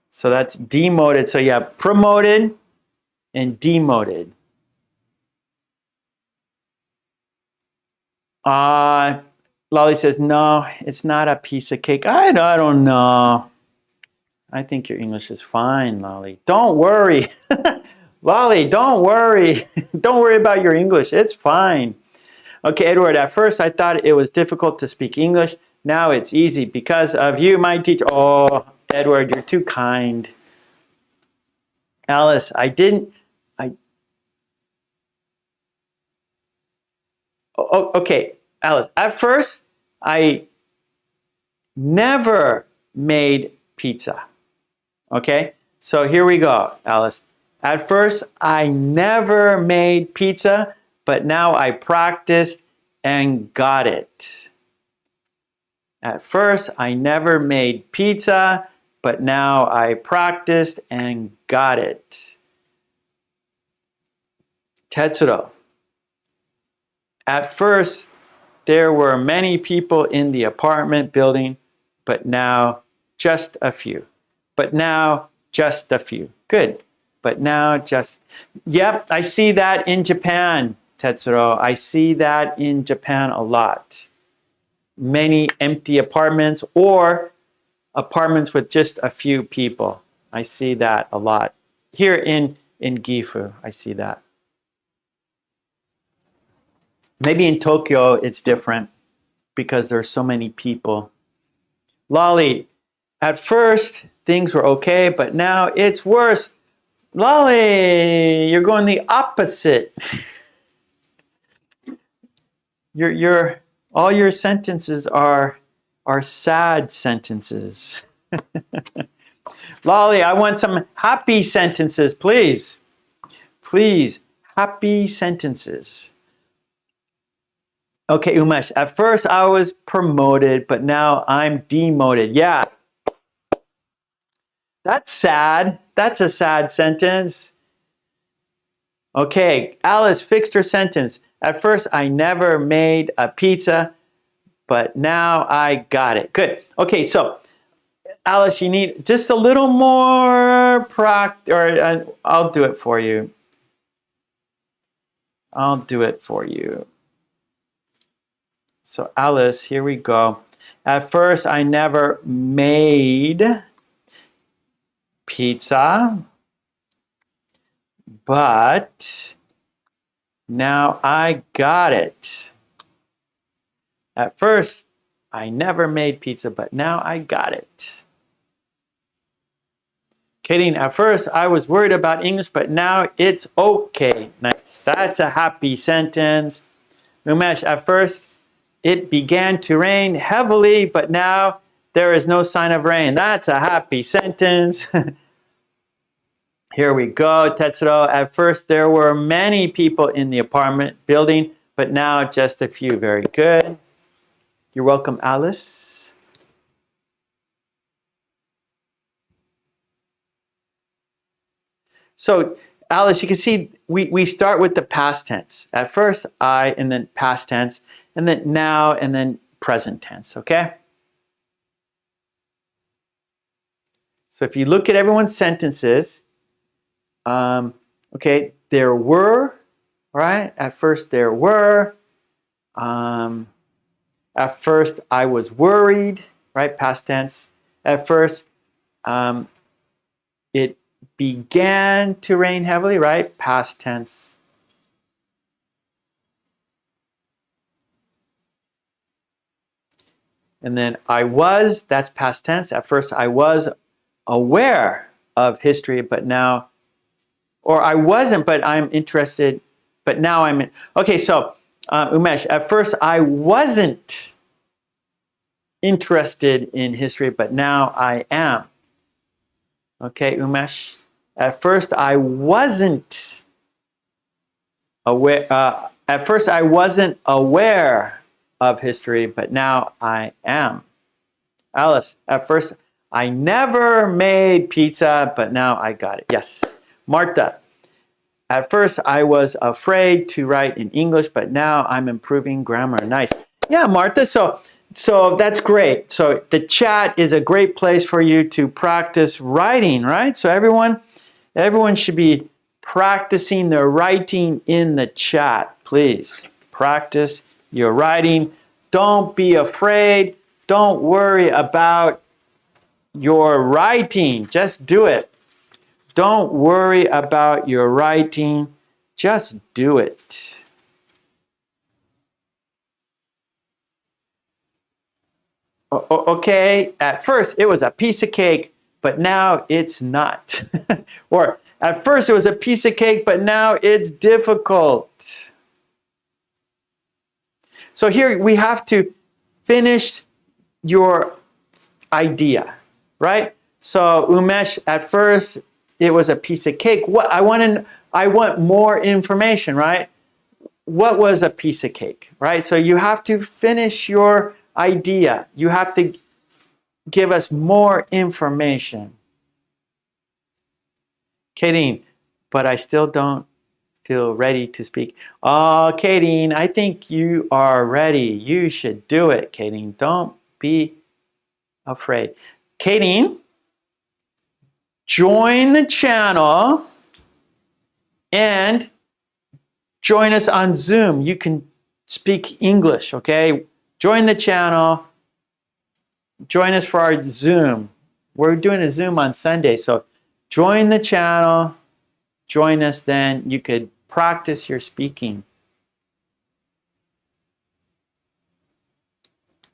So that's demoted. So you have promoted and demoted. Lolly says, no, it's not a piece of cake. I don't know. I think your English is fine, Lolly. Don't worry. Lolly, don't worry. Don't worry about your English. It's fine. Okay, Edward, at first I thought it was difficult to speak English. Now it's easy because of you, my teacher. Oh, Edward, you're too kind. Alice, okay, Alice, at first I never made pizza. Okay, so here we go, Alice. At first, I never made pizza, but now I practiced and got it. At first, I never made pizza, but now I practiced and got it. Tetsuro. At first, there were many people in the apartment building, but now just a few. But now just a few. Good. But now just, yep, I see that in Japan, Tetsuro. I see that in Japan a lot. Many empty apartments or apartments with just a few people. I see that a lot. Here in Gifu, I see that. Maybe in Tokyo, it's different because there's so many people. Lolly, at first, things were okay, but now it's worse. Lolly, you're going the opposite. All your sentences are sad sentences. Lolly, I want some happy sentences, please. Please, happy sentences. Okay, Umesh, at first I was promoted, but now I'm demoted. Yeah. That's sad. That's a sad sentence. Okay, Alice fixed her sentence. At first I never made a pizza, but now I got it. Good. Okay, so Alice, you need just a little more I'll do it for you. I'll do it for you. So Alice, here we go. At first, I never made pizza, but now I got it. At first, I never made pizza, but now I got it. Kidding, at first I was worried about English, but now it's okay. Nice. That's a happy sentence. Umesh, at first it began to rain heavily, but now there is no sign of rain. That's a happy sentence. Here we go, Tetsuro. At first there were many people in the apartment building, but now just a few. Very good. You're welcome, Alice. So, Alice, you can see we start with the past tense. At first, I, and then past tense, and then now, and then present tense, okay? So if you look at everyone's sentences, okay, there were, right? At first, there were. At first, I was worried, right? Past tense. At first, it began to rain heavily, right? Past tense. And then I was, that's past tense. At first I was aware of history, but now, or I wasn't, but I'm interested, but now I'm in. Okay, so Umesh, at first I wasn't interested in history, but now I am. Okay, Umesh. At first, I wasn't aware. At first, I wasn't aware of history, but now I am. Alice. At first, I never made pizza, but now I got it. Yes. Martha. At first, I was afraid to write in English, but now I'm improving grammar. Nice. Yeah, Martha. So that's great. So the chat is a great place for you to practice writing, right? So everyone should be practicing their writing in the chat, please. Practice your writing. Don't be afraid. Don't worry about your writing. Just do it. Don't worry about your writing. Just do it. Okay, at first it was a piece of cake, but now it's not. Or at first it was a piece of cake, but now it's difficult. So here we have to finish your idea, right? So Umesh, at first it was a piece of cake. I want more information, right? What was a piece of cake, right? So you have to finish your idea. You have to give us more information. Kadeen, but I still don't feel ready to speak. Oh, Kadeen, I think you are ready. You should do it, Kadeen. Don't be afraid. Kadeen, join the channel and join us on Zoom. You can speak English, okay? Join the channel. Join us for our Zoom. We're doing a Zoom on Sunday, so join the channel, join us, then you could practice your speaking.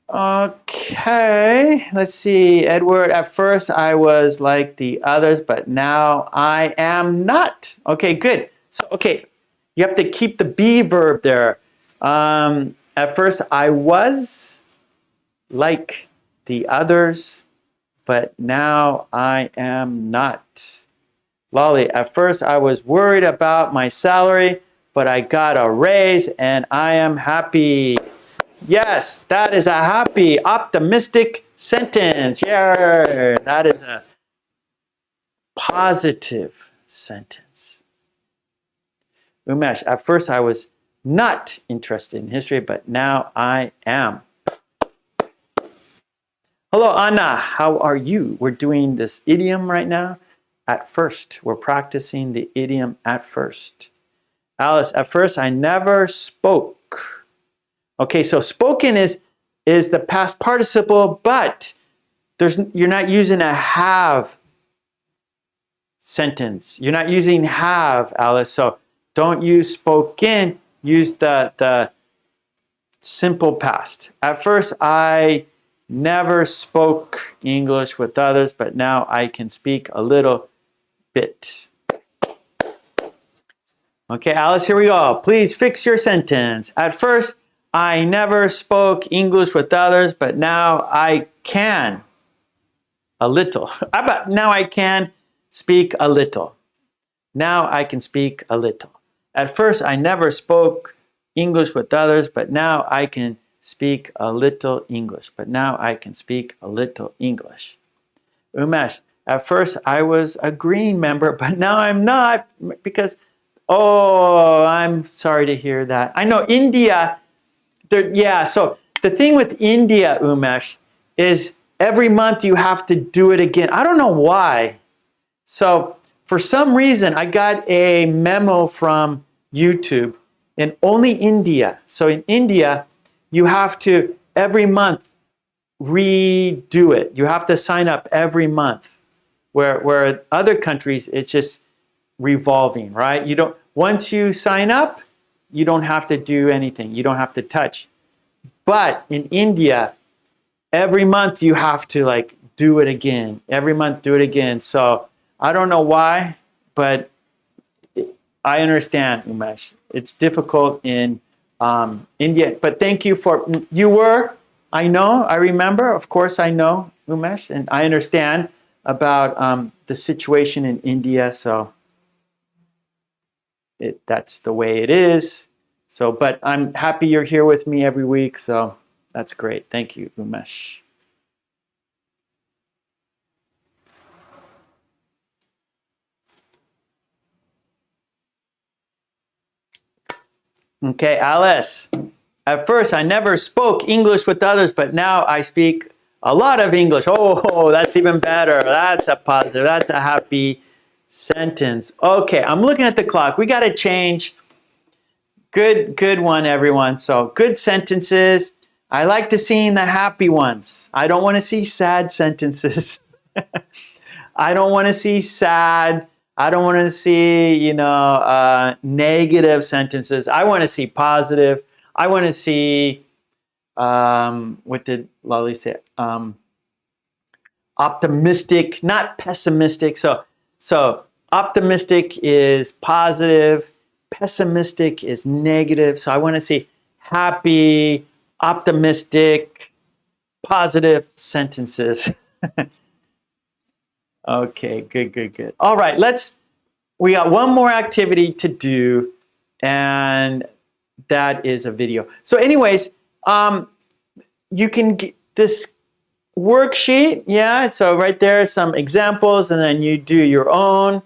Okay, let's see. Edward, at first I was like the others, but now I am not. Okay, good. So, okay, you have to keep the be verb there. At first I was like the others, but now I am not. Lolly, at first I was worried about my salary, but I got a raise and I am happy. Yes, that is a happy, optimistic sentence. Yeah, that is a positive sentence. Umesh, at first I was not interested in history, but now I am. Hello, Anna. How are you? We're doing this idiom right now. At first, we're practicing the idiom at first. Alice, at first I never spoke. Okay, so spoken is the past participle, but you're not using a have sentence. You're not using have, Alice. So don't use spoken. Use the simple past. At first, I never spoke English with others, but now I can speak a little bit. Okay, Alice, here we go. Please fix your sentence. At first, I never spoke English with others, but now I can a little. But now I can speak a little. Now I can speak a little. At first, I never spoke English with others, but now I can speak a little English. But now I can speak a little English. Umesh, at first I was a green member, but now I'm not because, oh, I'm sorry to hear that. I know India. Yeah, so the thing with India, Umesh, is every month you have to do it again. I don't know why. So for some reason, I got a memo from YouTube in only India. So in India, you have to every month redo it. You have to sign up every month. Where other countries, it's just revolving, right? You don't, once you sign up, you don't have to do anything. You don't have to touch. But in India, every month you have to like do it again. Every month do it again. So I don't know why, but I understand, Umesh. It's difficult in India. But thank you for, I know, I remember, of course I know, Umesh, and I understand about the situation in India. So that's the way it is. So, but I'm happy you're here with me every week. So that's great. Thank you, Umesh. Okay, Alice. At first, I never spoke English with others, but now I speak a lot of English. Oh, that's even better. That's a positive. That's a happy sentence. Okay, I'm looking at the clock. We got to change. Good one, everyone. So good sentences. I like to see the happy ones. I don't want to see sad sentences. I don't want to see sad. I don't want to see, negative sentences. I want to see positive. I want to see, what did Lolly say? Optimistic, not pessimistic. So optimistic is positive. Pessimistic is negative. So I want to see happy, optimistic, positive sentences. Okay, good. All right, we got one more activity to do, and that is a video. So anyways, you can get this worksheet, yeah, so right there, some examples, and then you do your own.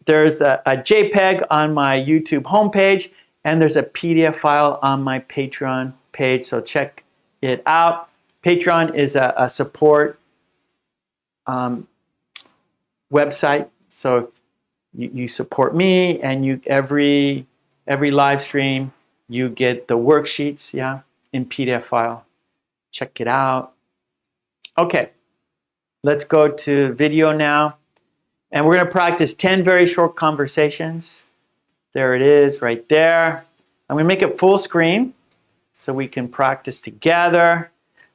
There's a JPEG on my YouTube homepage, and there's a PDF file on my Patreon page, so check it out. Patreon is a support website, so you support me, and every live stream you get the worksheets, yeah, in PDF file. Check it out. Okay, let's go to video now, And we're going to practice 10 very short conversations. There it is right there. I'm going to make it full screen so we can practice together.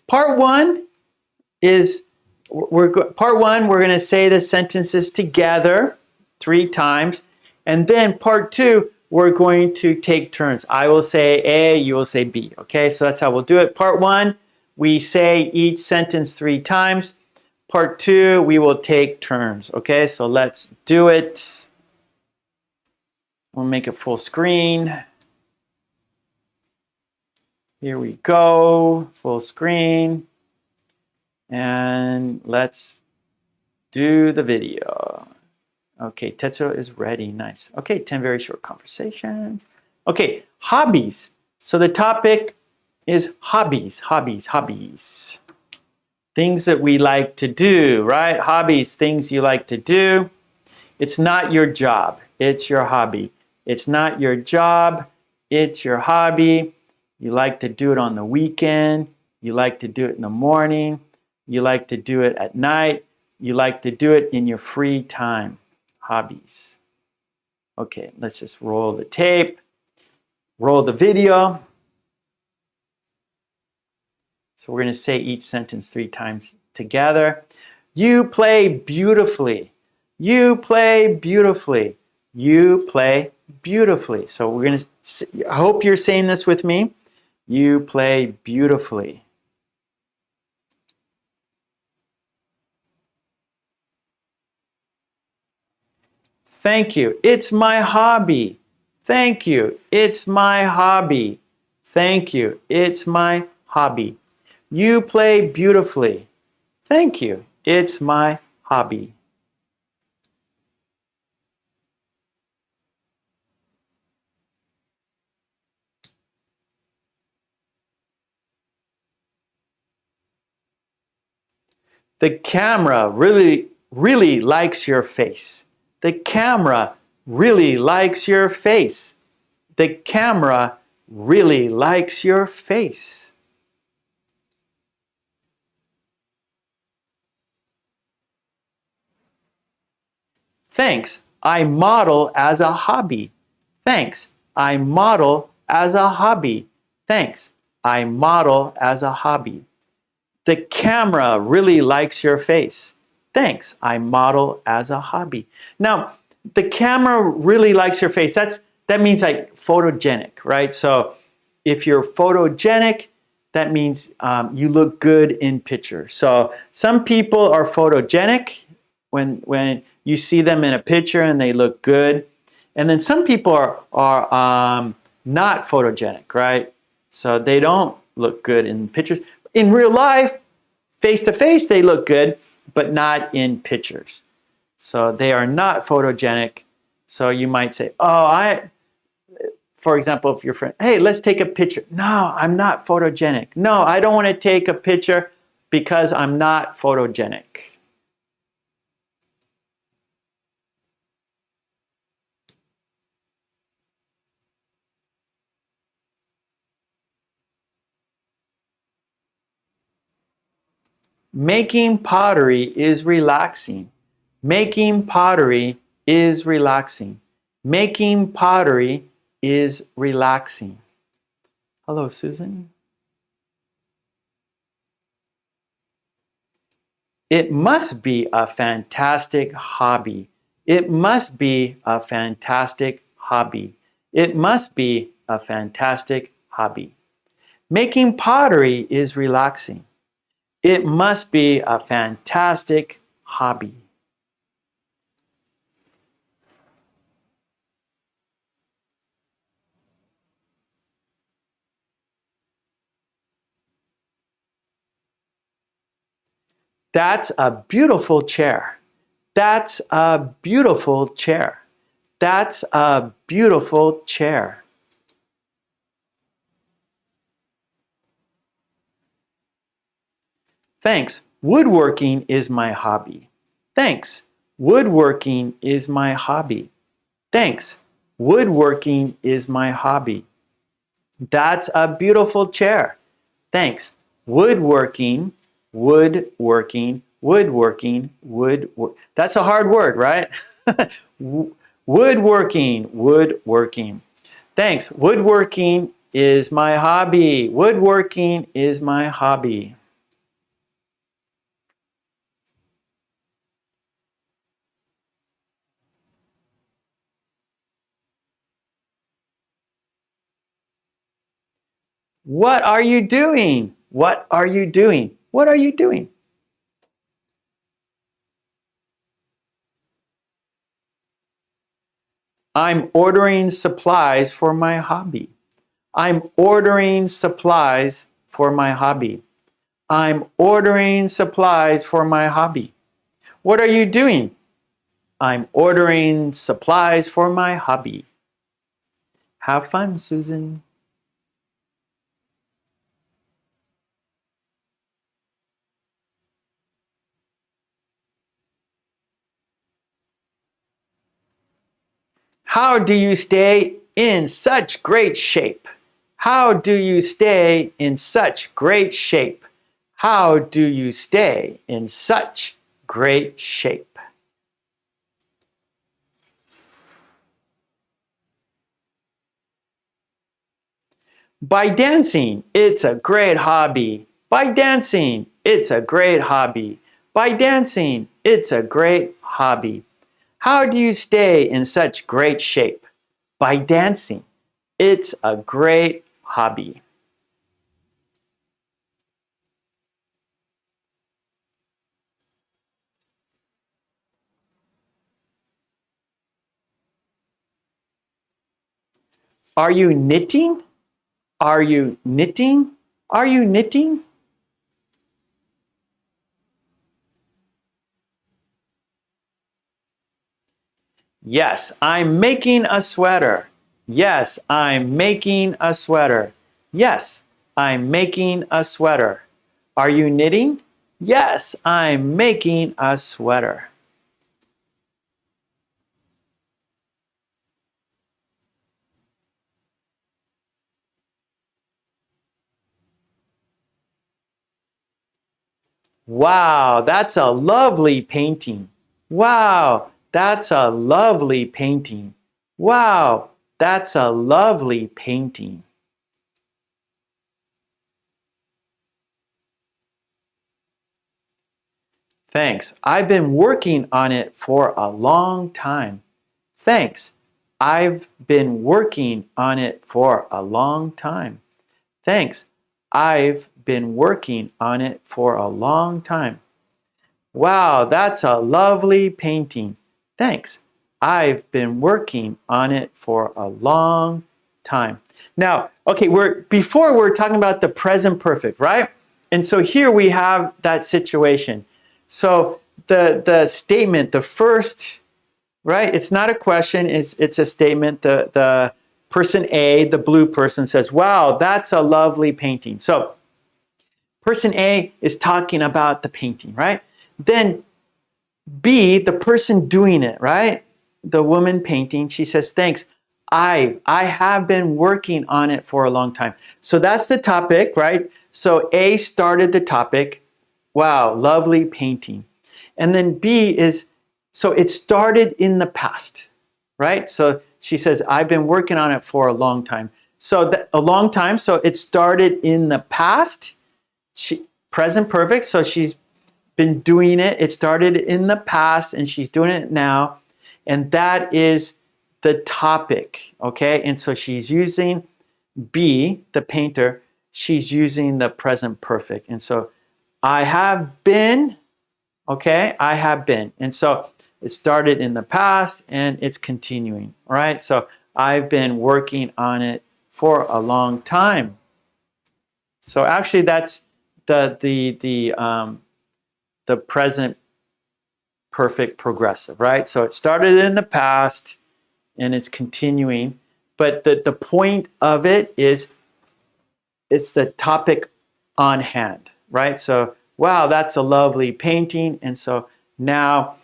Part one is, we're going to say the sentences together 3 times. And then part 2, we're going to take turns. I will say A, you will say B. Okay, so that's how we'll do it. Part 1, we say each sentence 3 times. Part 2, we will take turns. Okay, so let's do it. We'll make it full screen. Here we go, full screen. And let's do the video. Okay, Tetsuo is ready. Nice. Okay, 10 very short conversations. Okay, hobbies. So the topic is hobbies, hobbies, hobbies. Things that we like to do, right? Hobbies, things you like to do. It's not your job, it's your hobby. It's not your job, it's your hobby. You like to do it on the weekend. You like to do it in the morning. You like to do it at night. You like to do it in your free time. Hobbies. Okay, let's just roll the tape. Roll the video. So we're going to say each sentence 3 times together. You play beautifully. You play beautifully. You play beautifully. So we're going to, I hope you're saying this with me. You play beautifully. Thank you. It's my hobby. Thank you. It's my hobby. Thank you. It's my hobby. You play beautifully. Thank you. It's my hobby. The camera really likes your face. The camera really likes your face. The camera really likes your face. Thanks, I model as a hobby. Thanks, I model as a hobby. Thanks, I model as a hobby. The camera really likes your face. Thanks, I model as a hobby. Now, the camera really likes your face. That means like photogenic, right? So if you're photogenic, that means you look good in pictures. So some people are photogenic when you see them in a picture and they look good. And then some people are not photogenic, right? So they don't look good in pictures. In real life, face to face, they look good, but not in pictures. So they are not photogenic. So you might say, oh, for example, if your friend, hey, let's take a picture. No, I'm not photogenic. No, I don't want to take a picture because I'm not photogenic. Making pottery is relaxing. Making pottery is relaxing. Making pottery is relaxing. Hello, Susan. It must be a fantastic hobby. It must be a fantastic hobby. It must be a fantastic hobby. Making pottery is relaxing. It must be a fantastic hobby. That's a beautiful chair. That's a beautiful chair. That's a beautiful chair. Thanks. Woodworking is my hobby. Thanks. Woodworking is my hobby. Thanks. Woodworking is my hobby. That's a beautiful chair. Thanks. Woodworking woodworking, woodwork. That's a hard word, right? Woodworking, woodworking. Thanks. Woodworking is my hobby. Woodworking is my hobby. What are you doing? What are you doing? What are you doing? I'm ordering supplies for my hobby. I'm ordering supplies for my hobby. I'm ordering supplies for my hobby. What are you doing? I'm ordering supplies for my hobby. Have fun, Susan. How do you stay in such great shape? How do you stay in such great shape? How do you stay in such great shape? By dancing, it's a great hobby. By dancing, it's a great hobby. By dancing, it's a great hobby. How do you stay in such great shape? By dancing. It's a great hobby. Are you knitting? Are you knitting? Are you knitting? Yes, I'm making a sweater. Yes, I'm making a sweater. Yes, I'm making a sweater. Are you knitting? Yes, I'm making a sweater. Wow, that's a lovely painting. Wow, that's a lovely painting. Wow, that's a lovely painting. Thanks. I've been working on it for a long time. Thanks. I've been working on it for a long time. Thanks. I've been working on it for a long time. Wow, that's a lovely painting. Thanks. I've been working on it for a long time. Now, okay, before we're talking about the present perfect, right? And so here we have that situation. So the statement, the first, right? It's not a question, it's a statement. The person A, the blue person says, wow, that's a lovely painting. So person A is talking about the painting, right? Then B, the person doing it, right? The woman painting, she says, thanks. I have been working on it for a long time. So that's the topic, right? So A started the topic. Wow, lovely painting. And then B is, so it started in the past, right? So she says, I've been working on it for a long time. So a long time, so it started in the past. Present perfect, so she's been doing it. It started in the past and she's doing it now. And that is the topic, okay? And so she's using B, the painter, she's using the present perfect. And so I have been, okay? I have been. And so it started in the past and it's continuing, all right? So I've been working on it for a long time. So actually that's the present perfect progressive, right? So it started in the past and it's continuing, but the point of it is it's the topic on hand, right? So, wow, that's a lovely painting. And so now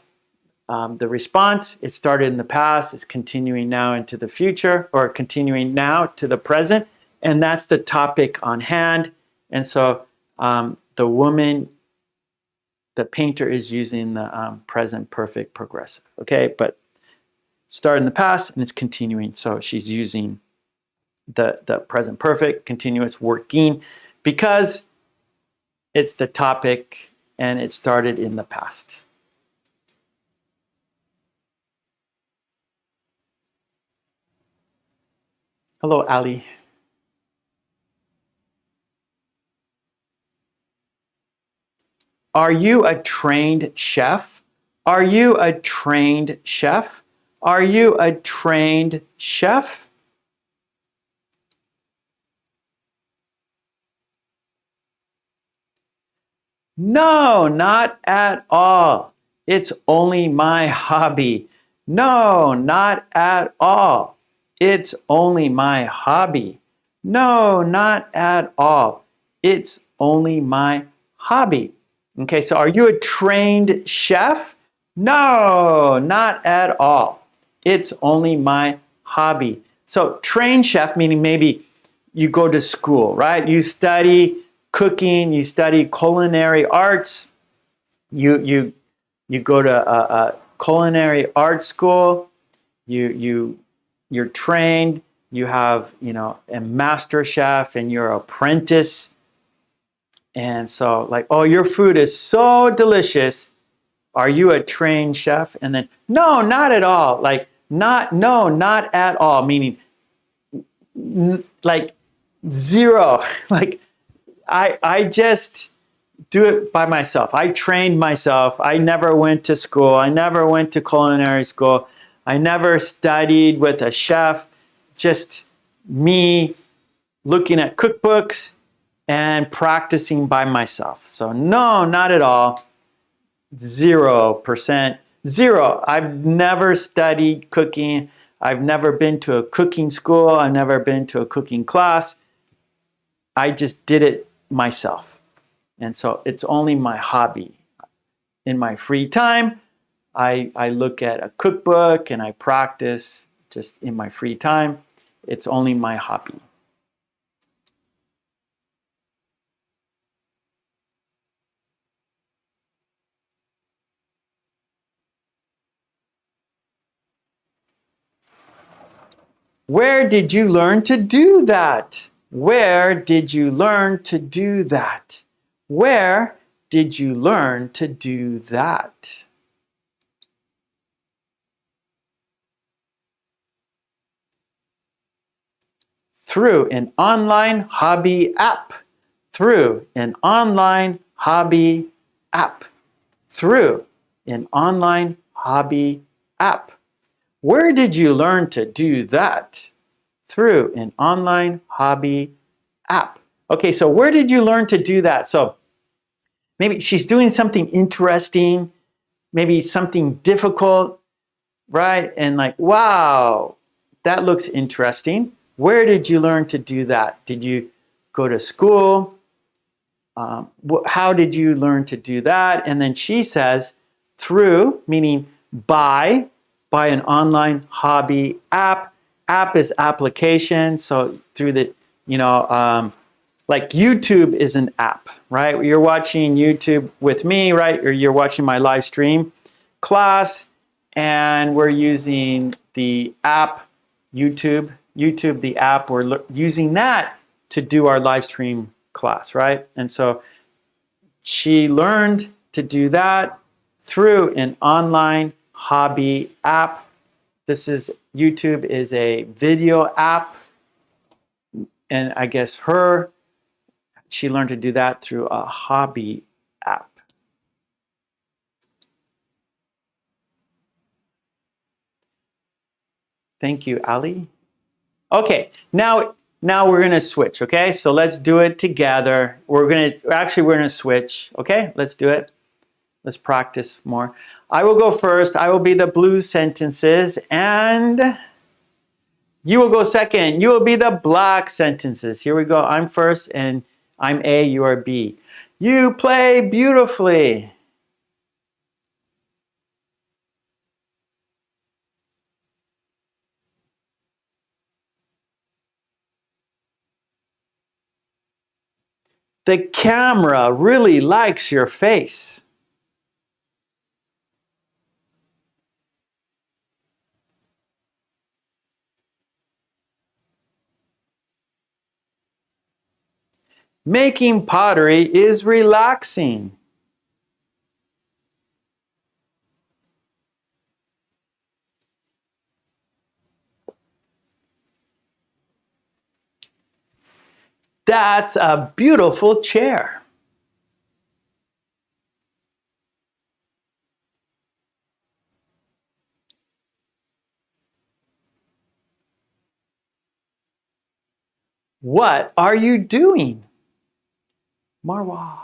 the response, it started in the past, it's continuing now into the future, or continuing now to the present, and that's the topic on hand. And so the woman the painter is using the present perfect progressive, okay? But started in the past and it's continuing. So she's using the present perfect, continuous, working, because it's the topic and it started in the past. Hello, Ali. Are you a trained chef? Are you a trained chef? Are you a trained chef? No, not at all. It's only my hobby. No, not at all. It's only my hobby. No, not at all. It's only my hobby. Okay, so are you a trained chef? No, not at all. It's only my hobby. So trained chef meaning maybe you go to school, right? You study cooking, you study culinary arts, you go to a culinary art school, you're trained, you have a master chef and you're an apprentice. And so like, oh, your food is so delicious. Are you a trained chef? And then, no, not at all. Like, no, not at all. Meaning, like, zero. Like, I just do it by myself. I trained myself. I never went to school. I never went to culinary school. I never studied with a chef. Just me looking at cookbooks and practicing by myself. So no, not at all. 0%. Zero. I've never studied cooking. I've never been to a cooking school. I've never been to a cooking class. I just did it myself. And so it's only my hobby. In my free time, I look at a cookbook and I practice just in my free time. It's only my hobby. Where did you learn to do that? Where did you learn to do that? Where did you learn to do that? Through an online hobby app. Through an online hobby app. Through an online hobby app. Where did you learn to do that? Through an online hobby app. Okay, so where did you learn to do that? So maybe she's doing something interesting, maybe something difficult, right? And like, wow, that looks interesting. Where did you learn to do that? Did you go to school? How did you learn to do that? And then she says, through, meaning by an online hobby app. App is application. So through the, like YouTube is an app, right? You're watching YouTube with me, right? Or you're watching my live stream class, and we're using the app YouTube, the app. We're using that to do our live stream class, right? And so she learned to do that through an online hobby app. This is YouTube is a video app, and I guess she learned to do that through a hobby app. Thank you, Ali. Okay, now we're gonna switch, okay? So let's do it together. We're gonna switch, okay? Let's do it. Let's practice more. I will go first. I will be the blue sentences, and you will go second. You will be the black sentences. Here we go. I'm first, and I'm A, you are B. You play beautifully. The camera really likes your face. Making pottery is relaxing. That's a beautiful chair. What are you doing? Marwa.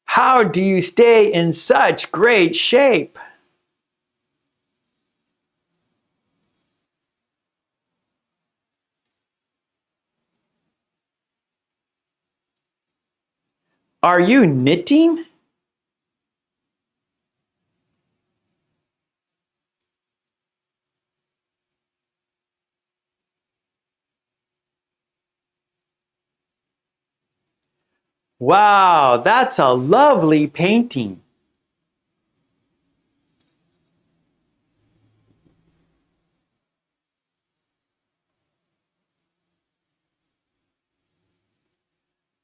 How do you stay in such great shape? Are you knitting? Wow, that's a lovely painting.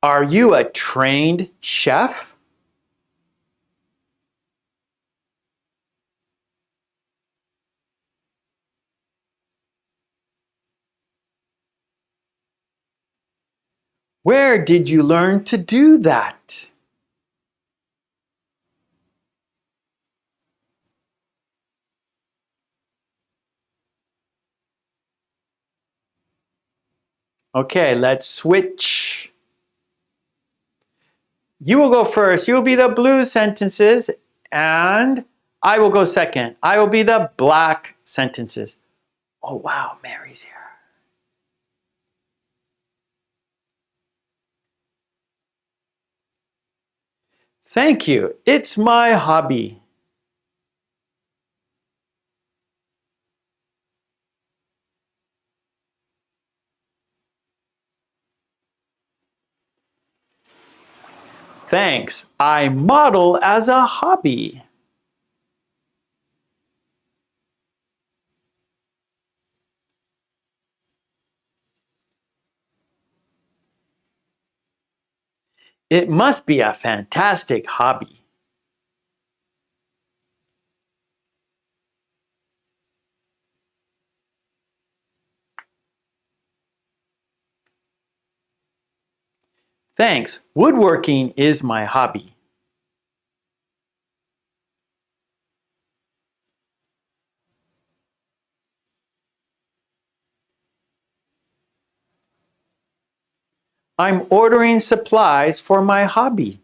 Are you a trained chef? Where did you learn to do that? Okay, let's switch. You will go first. You will be the blue sentences, and I will go second. I will be the black sentences. Oh, wow, Mary's here. Thank you. It's my hobby. Thanks. I model as a hobby. It must be a fantastic hobby. Thanks. Woodworking is my hobby. I'm ordering supplies for my hobby.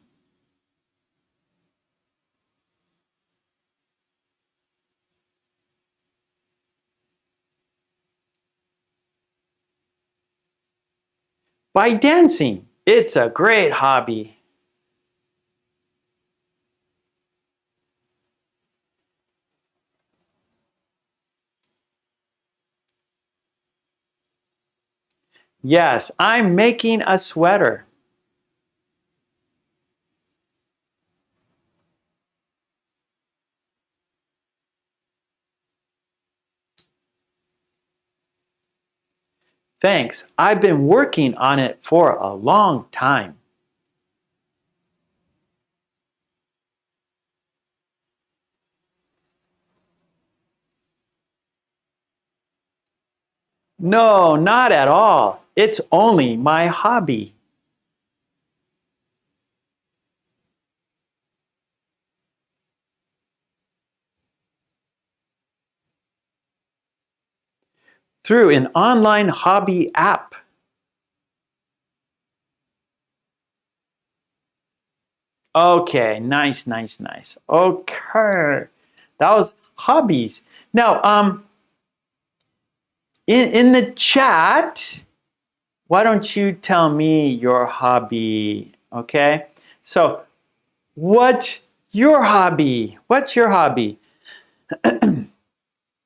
By dancing. It's a great hobby. Yes, I'm making a sweater. Thanks. I've been working on it for a long time. No, not at all. It's only my hobby. Through an online hobby app. Okay, nice, nice, nice. Okay, that was hobbies. Now, in the chat, why don't you tell me your hobby? Okay, so what's your hobby? What's your hobby?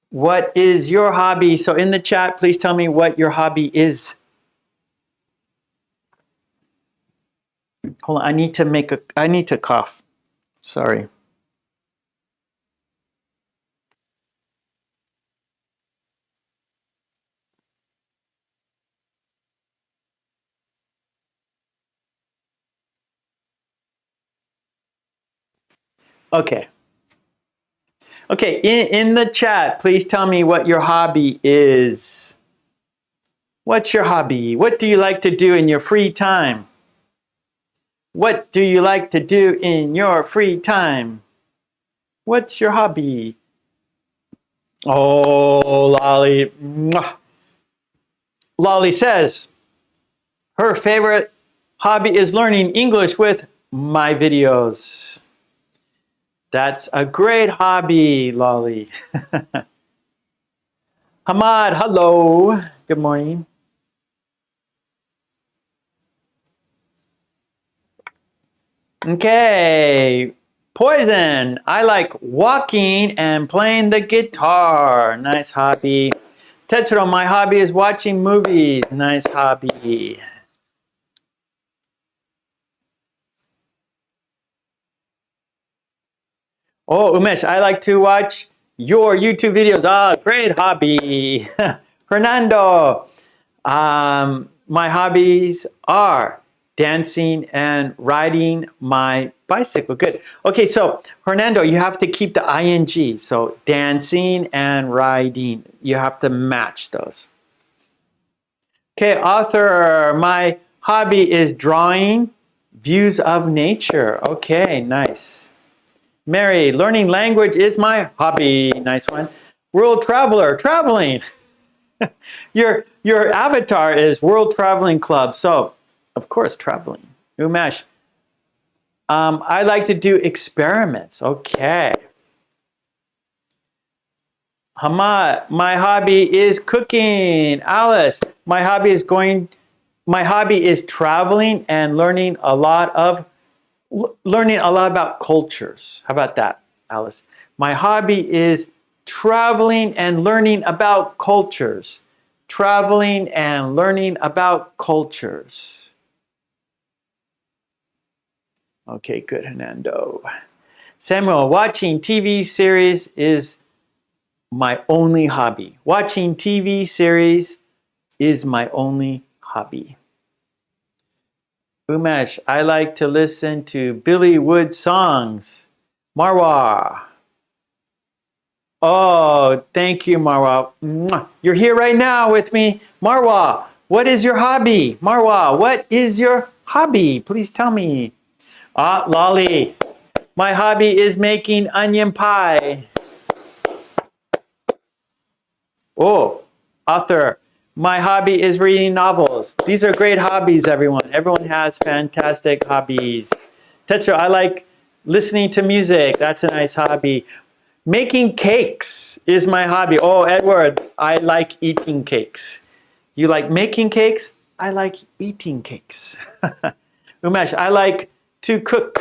What is your hobby? So in the chat, please tell me what your hobby is. Hold on, I need to cough. Sorry. Okay. Okay, in the chat, please tell me what your hobby is. What's your hobby? What do you like to do in your free time? What do you like to do in your free time? What's your hobby? Oh, Lolly. Mwah. Lolly says her favorite hobby is learning English with my videos. That's a great hobby, Lolly. Hamad, hello. Good morning. Okay. Poison. I like walking and playing the guitar. Nice hobby. Tetro, my hobby is watching movies. Nice hobby. Oh, Umesh, I like to watch your YouTube videos. Ah, great hobby. Fernando, my hobbies are dancing and riding my bicycle. Good. Okay, so Fernando, you have to keep the ing. So dancing and riding. You have to match those. Okay, author, my hobby is drawing views of nature. Okay, nice. Mary, learning language is my hobby. Nice one. World traveler, traveling. Your avatar is World Traveling Club. So, of course, traveling. Umesh, I like to do experiments. Okay. Hamad, my hobby is cooking. Alice, my hobby is traveling and learning a lot about cultures. How about that, Alice? My hobby is traveling and learning about cultures. Traveling and learning about cultures. Okay, good, Hernando. Samuel, watching TV series is my only hobby. Watching TV series is my only hobby. Umesh, I like to listen to Billy Wood songs. Marwa. Oh, thank you, Marwa. You're here right now with me. Marwa, what is your hobby? Marwa, what is your hobby? Please tell me. Lolly, my hobby is making onion pie. Oh, author, my hobby is reading novels. These are great hobbies, everyone. Everyone has fantastic hobbies. Tetra, I like listening to music. That's a nice hobby. Making cakes is my hobby. Oh, Edward, I like eating cakes. You like making cakes? I like eating cakes. Umesh, I like to cook.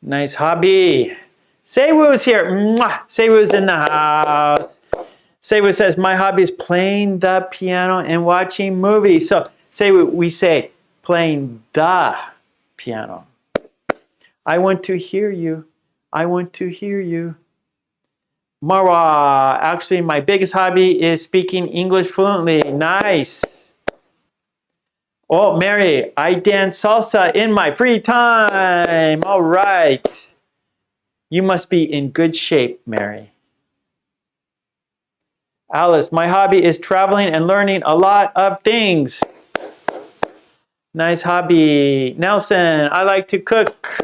Nice hobby. Seiwu's here. Seiwu's in the house. Seiwu says, my hobby is playing the piano and watching movies. So, Seiwu, we say playing the piano. I want to hear you. I want to hear you. Marwa, actually, my biggest hobby is speaking English fluently. Nice. Oh, Mary, I dance salsa in my free time. All right. You must be in good shape, Mary. Alice, my hobby is traveling and learning a lot of things. Nice hobby. Nelson, I like to cook.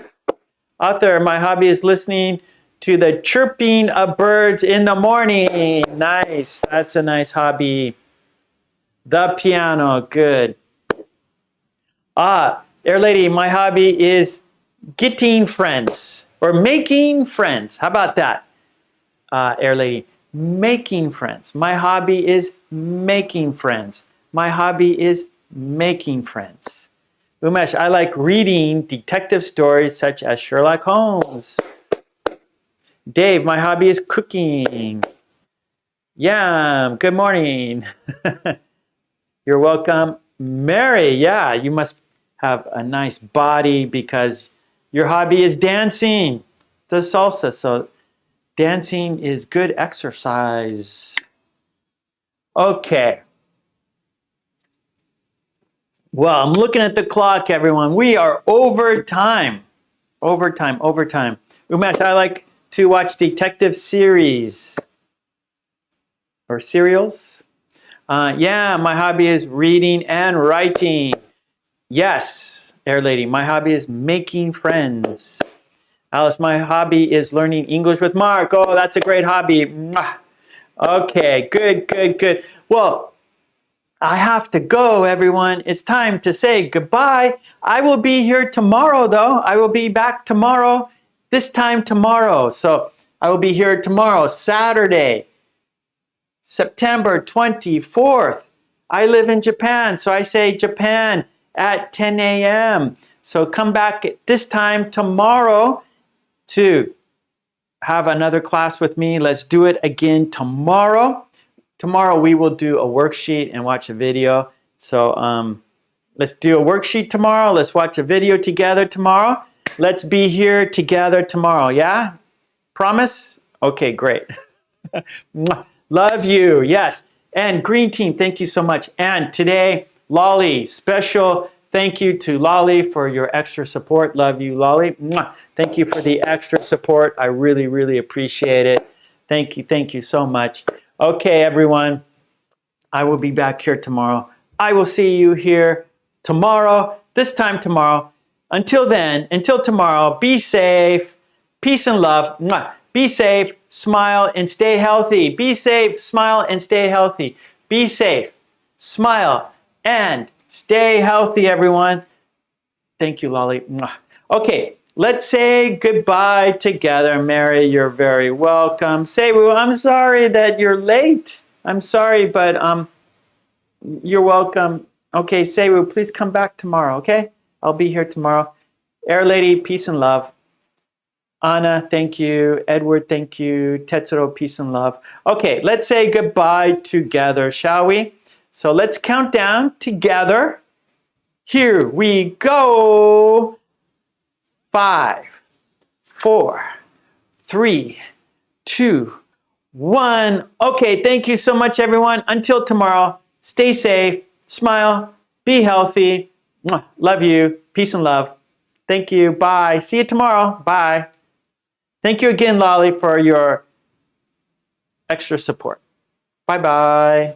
Author, my hobby is listening to the chirping of birds in the morning. Nice. That's a nice hobby. The piano. Good. Air Lady, my hobby is getting friends or making friends. How about that, Air Lady? Making friends. My hobby is making friends. My hobby is making friends. Umesh, I like reading detective stories such as Sherlock Holmes. Dave, my hobby is cooking. Yum, good morning. You're welcome. Mary, yeah, you must have a nice body because your hobby is dancing. The salsa, so dancing is good exercise. Okay. Well, I'm looking at the clock, everyone. We are over time. Over time. Umesh, I like to watch detective series or serials. Yeah, my hobby is reading and writing. Yes, Air Lady, my hobby is making friends. Alice, my hobby is learning English with Mark. Oh, that's a great hobby. Mwah. Okay, good, good, good. Well, I have to go, everyone. It's time to say goodbye. I will be here tomorrow, though. I will be back tomorrow, this time tomorrow. So I will be here tomorrow, Saturday, September 24th. I live in Japan, so I say Japan at 10 a.m. So come back at this time tomorrow to have another class with me. Let's do it again tomorrow. Tomorrow we will do a worksheet and watch a video. So let's do a worksheet tomorrow. Let's watch a video together tomorrow. Let's be here together tomorrow. Yeah? Promise? Okay, great. Love you. Yes. And Green Team, thank you so much. And today, Lolly, special thank you to Lolly for your extra support. Love you, Lolly. Thank you for the extra support. I really, really appreciate it. Thank you so much. Okay, everyone. I will be back here tomorrow. I will see you here tomorrow, this time tomorrow. Until then, until tomorrow, be safe. Peace and love. Be safe, smile, and stay healthy. Be safe, smile, and stay healthy. Be safe, smile, and stay healthy, everyone. Thank you, Lolly. Okay, let's say goodbye together. Mary, you're very welcome. Seiwu, I'm sorry that you're late. I'm sorry, but you're welcome. Okay, Seiwu, please come back tomorrow, okay? I'll be here tomorrow. Air Lady, peace and love. Anna, thank you. Edward, thank you. Tetsuro, peace and love. Okay, let's say goodbye together, shall we? So let's count down together. Here we go. 5, 4, 3, 2, 1. Okay, thank you so much, everyone. Until tomorrow, stay safe, smile, be healthy. Love you. Peace and love. Thank you. Bye. See you tomorrow. Bye. Thank you again, Lolly, for your extra support. Bye-bye.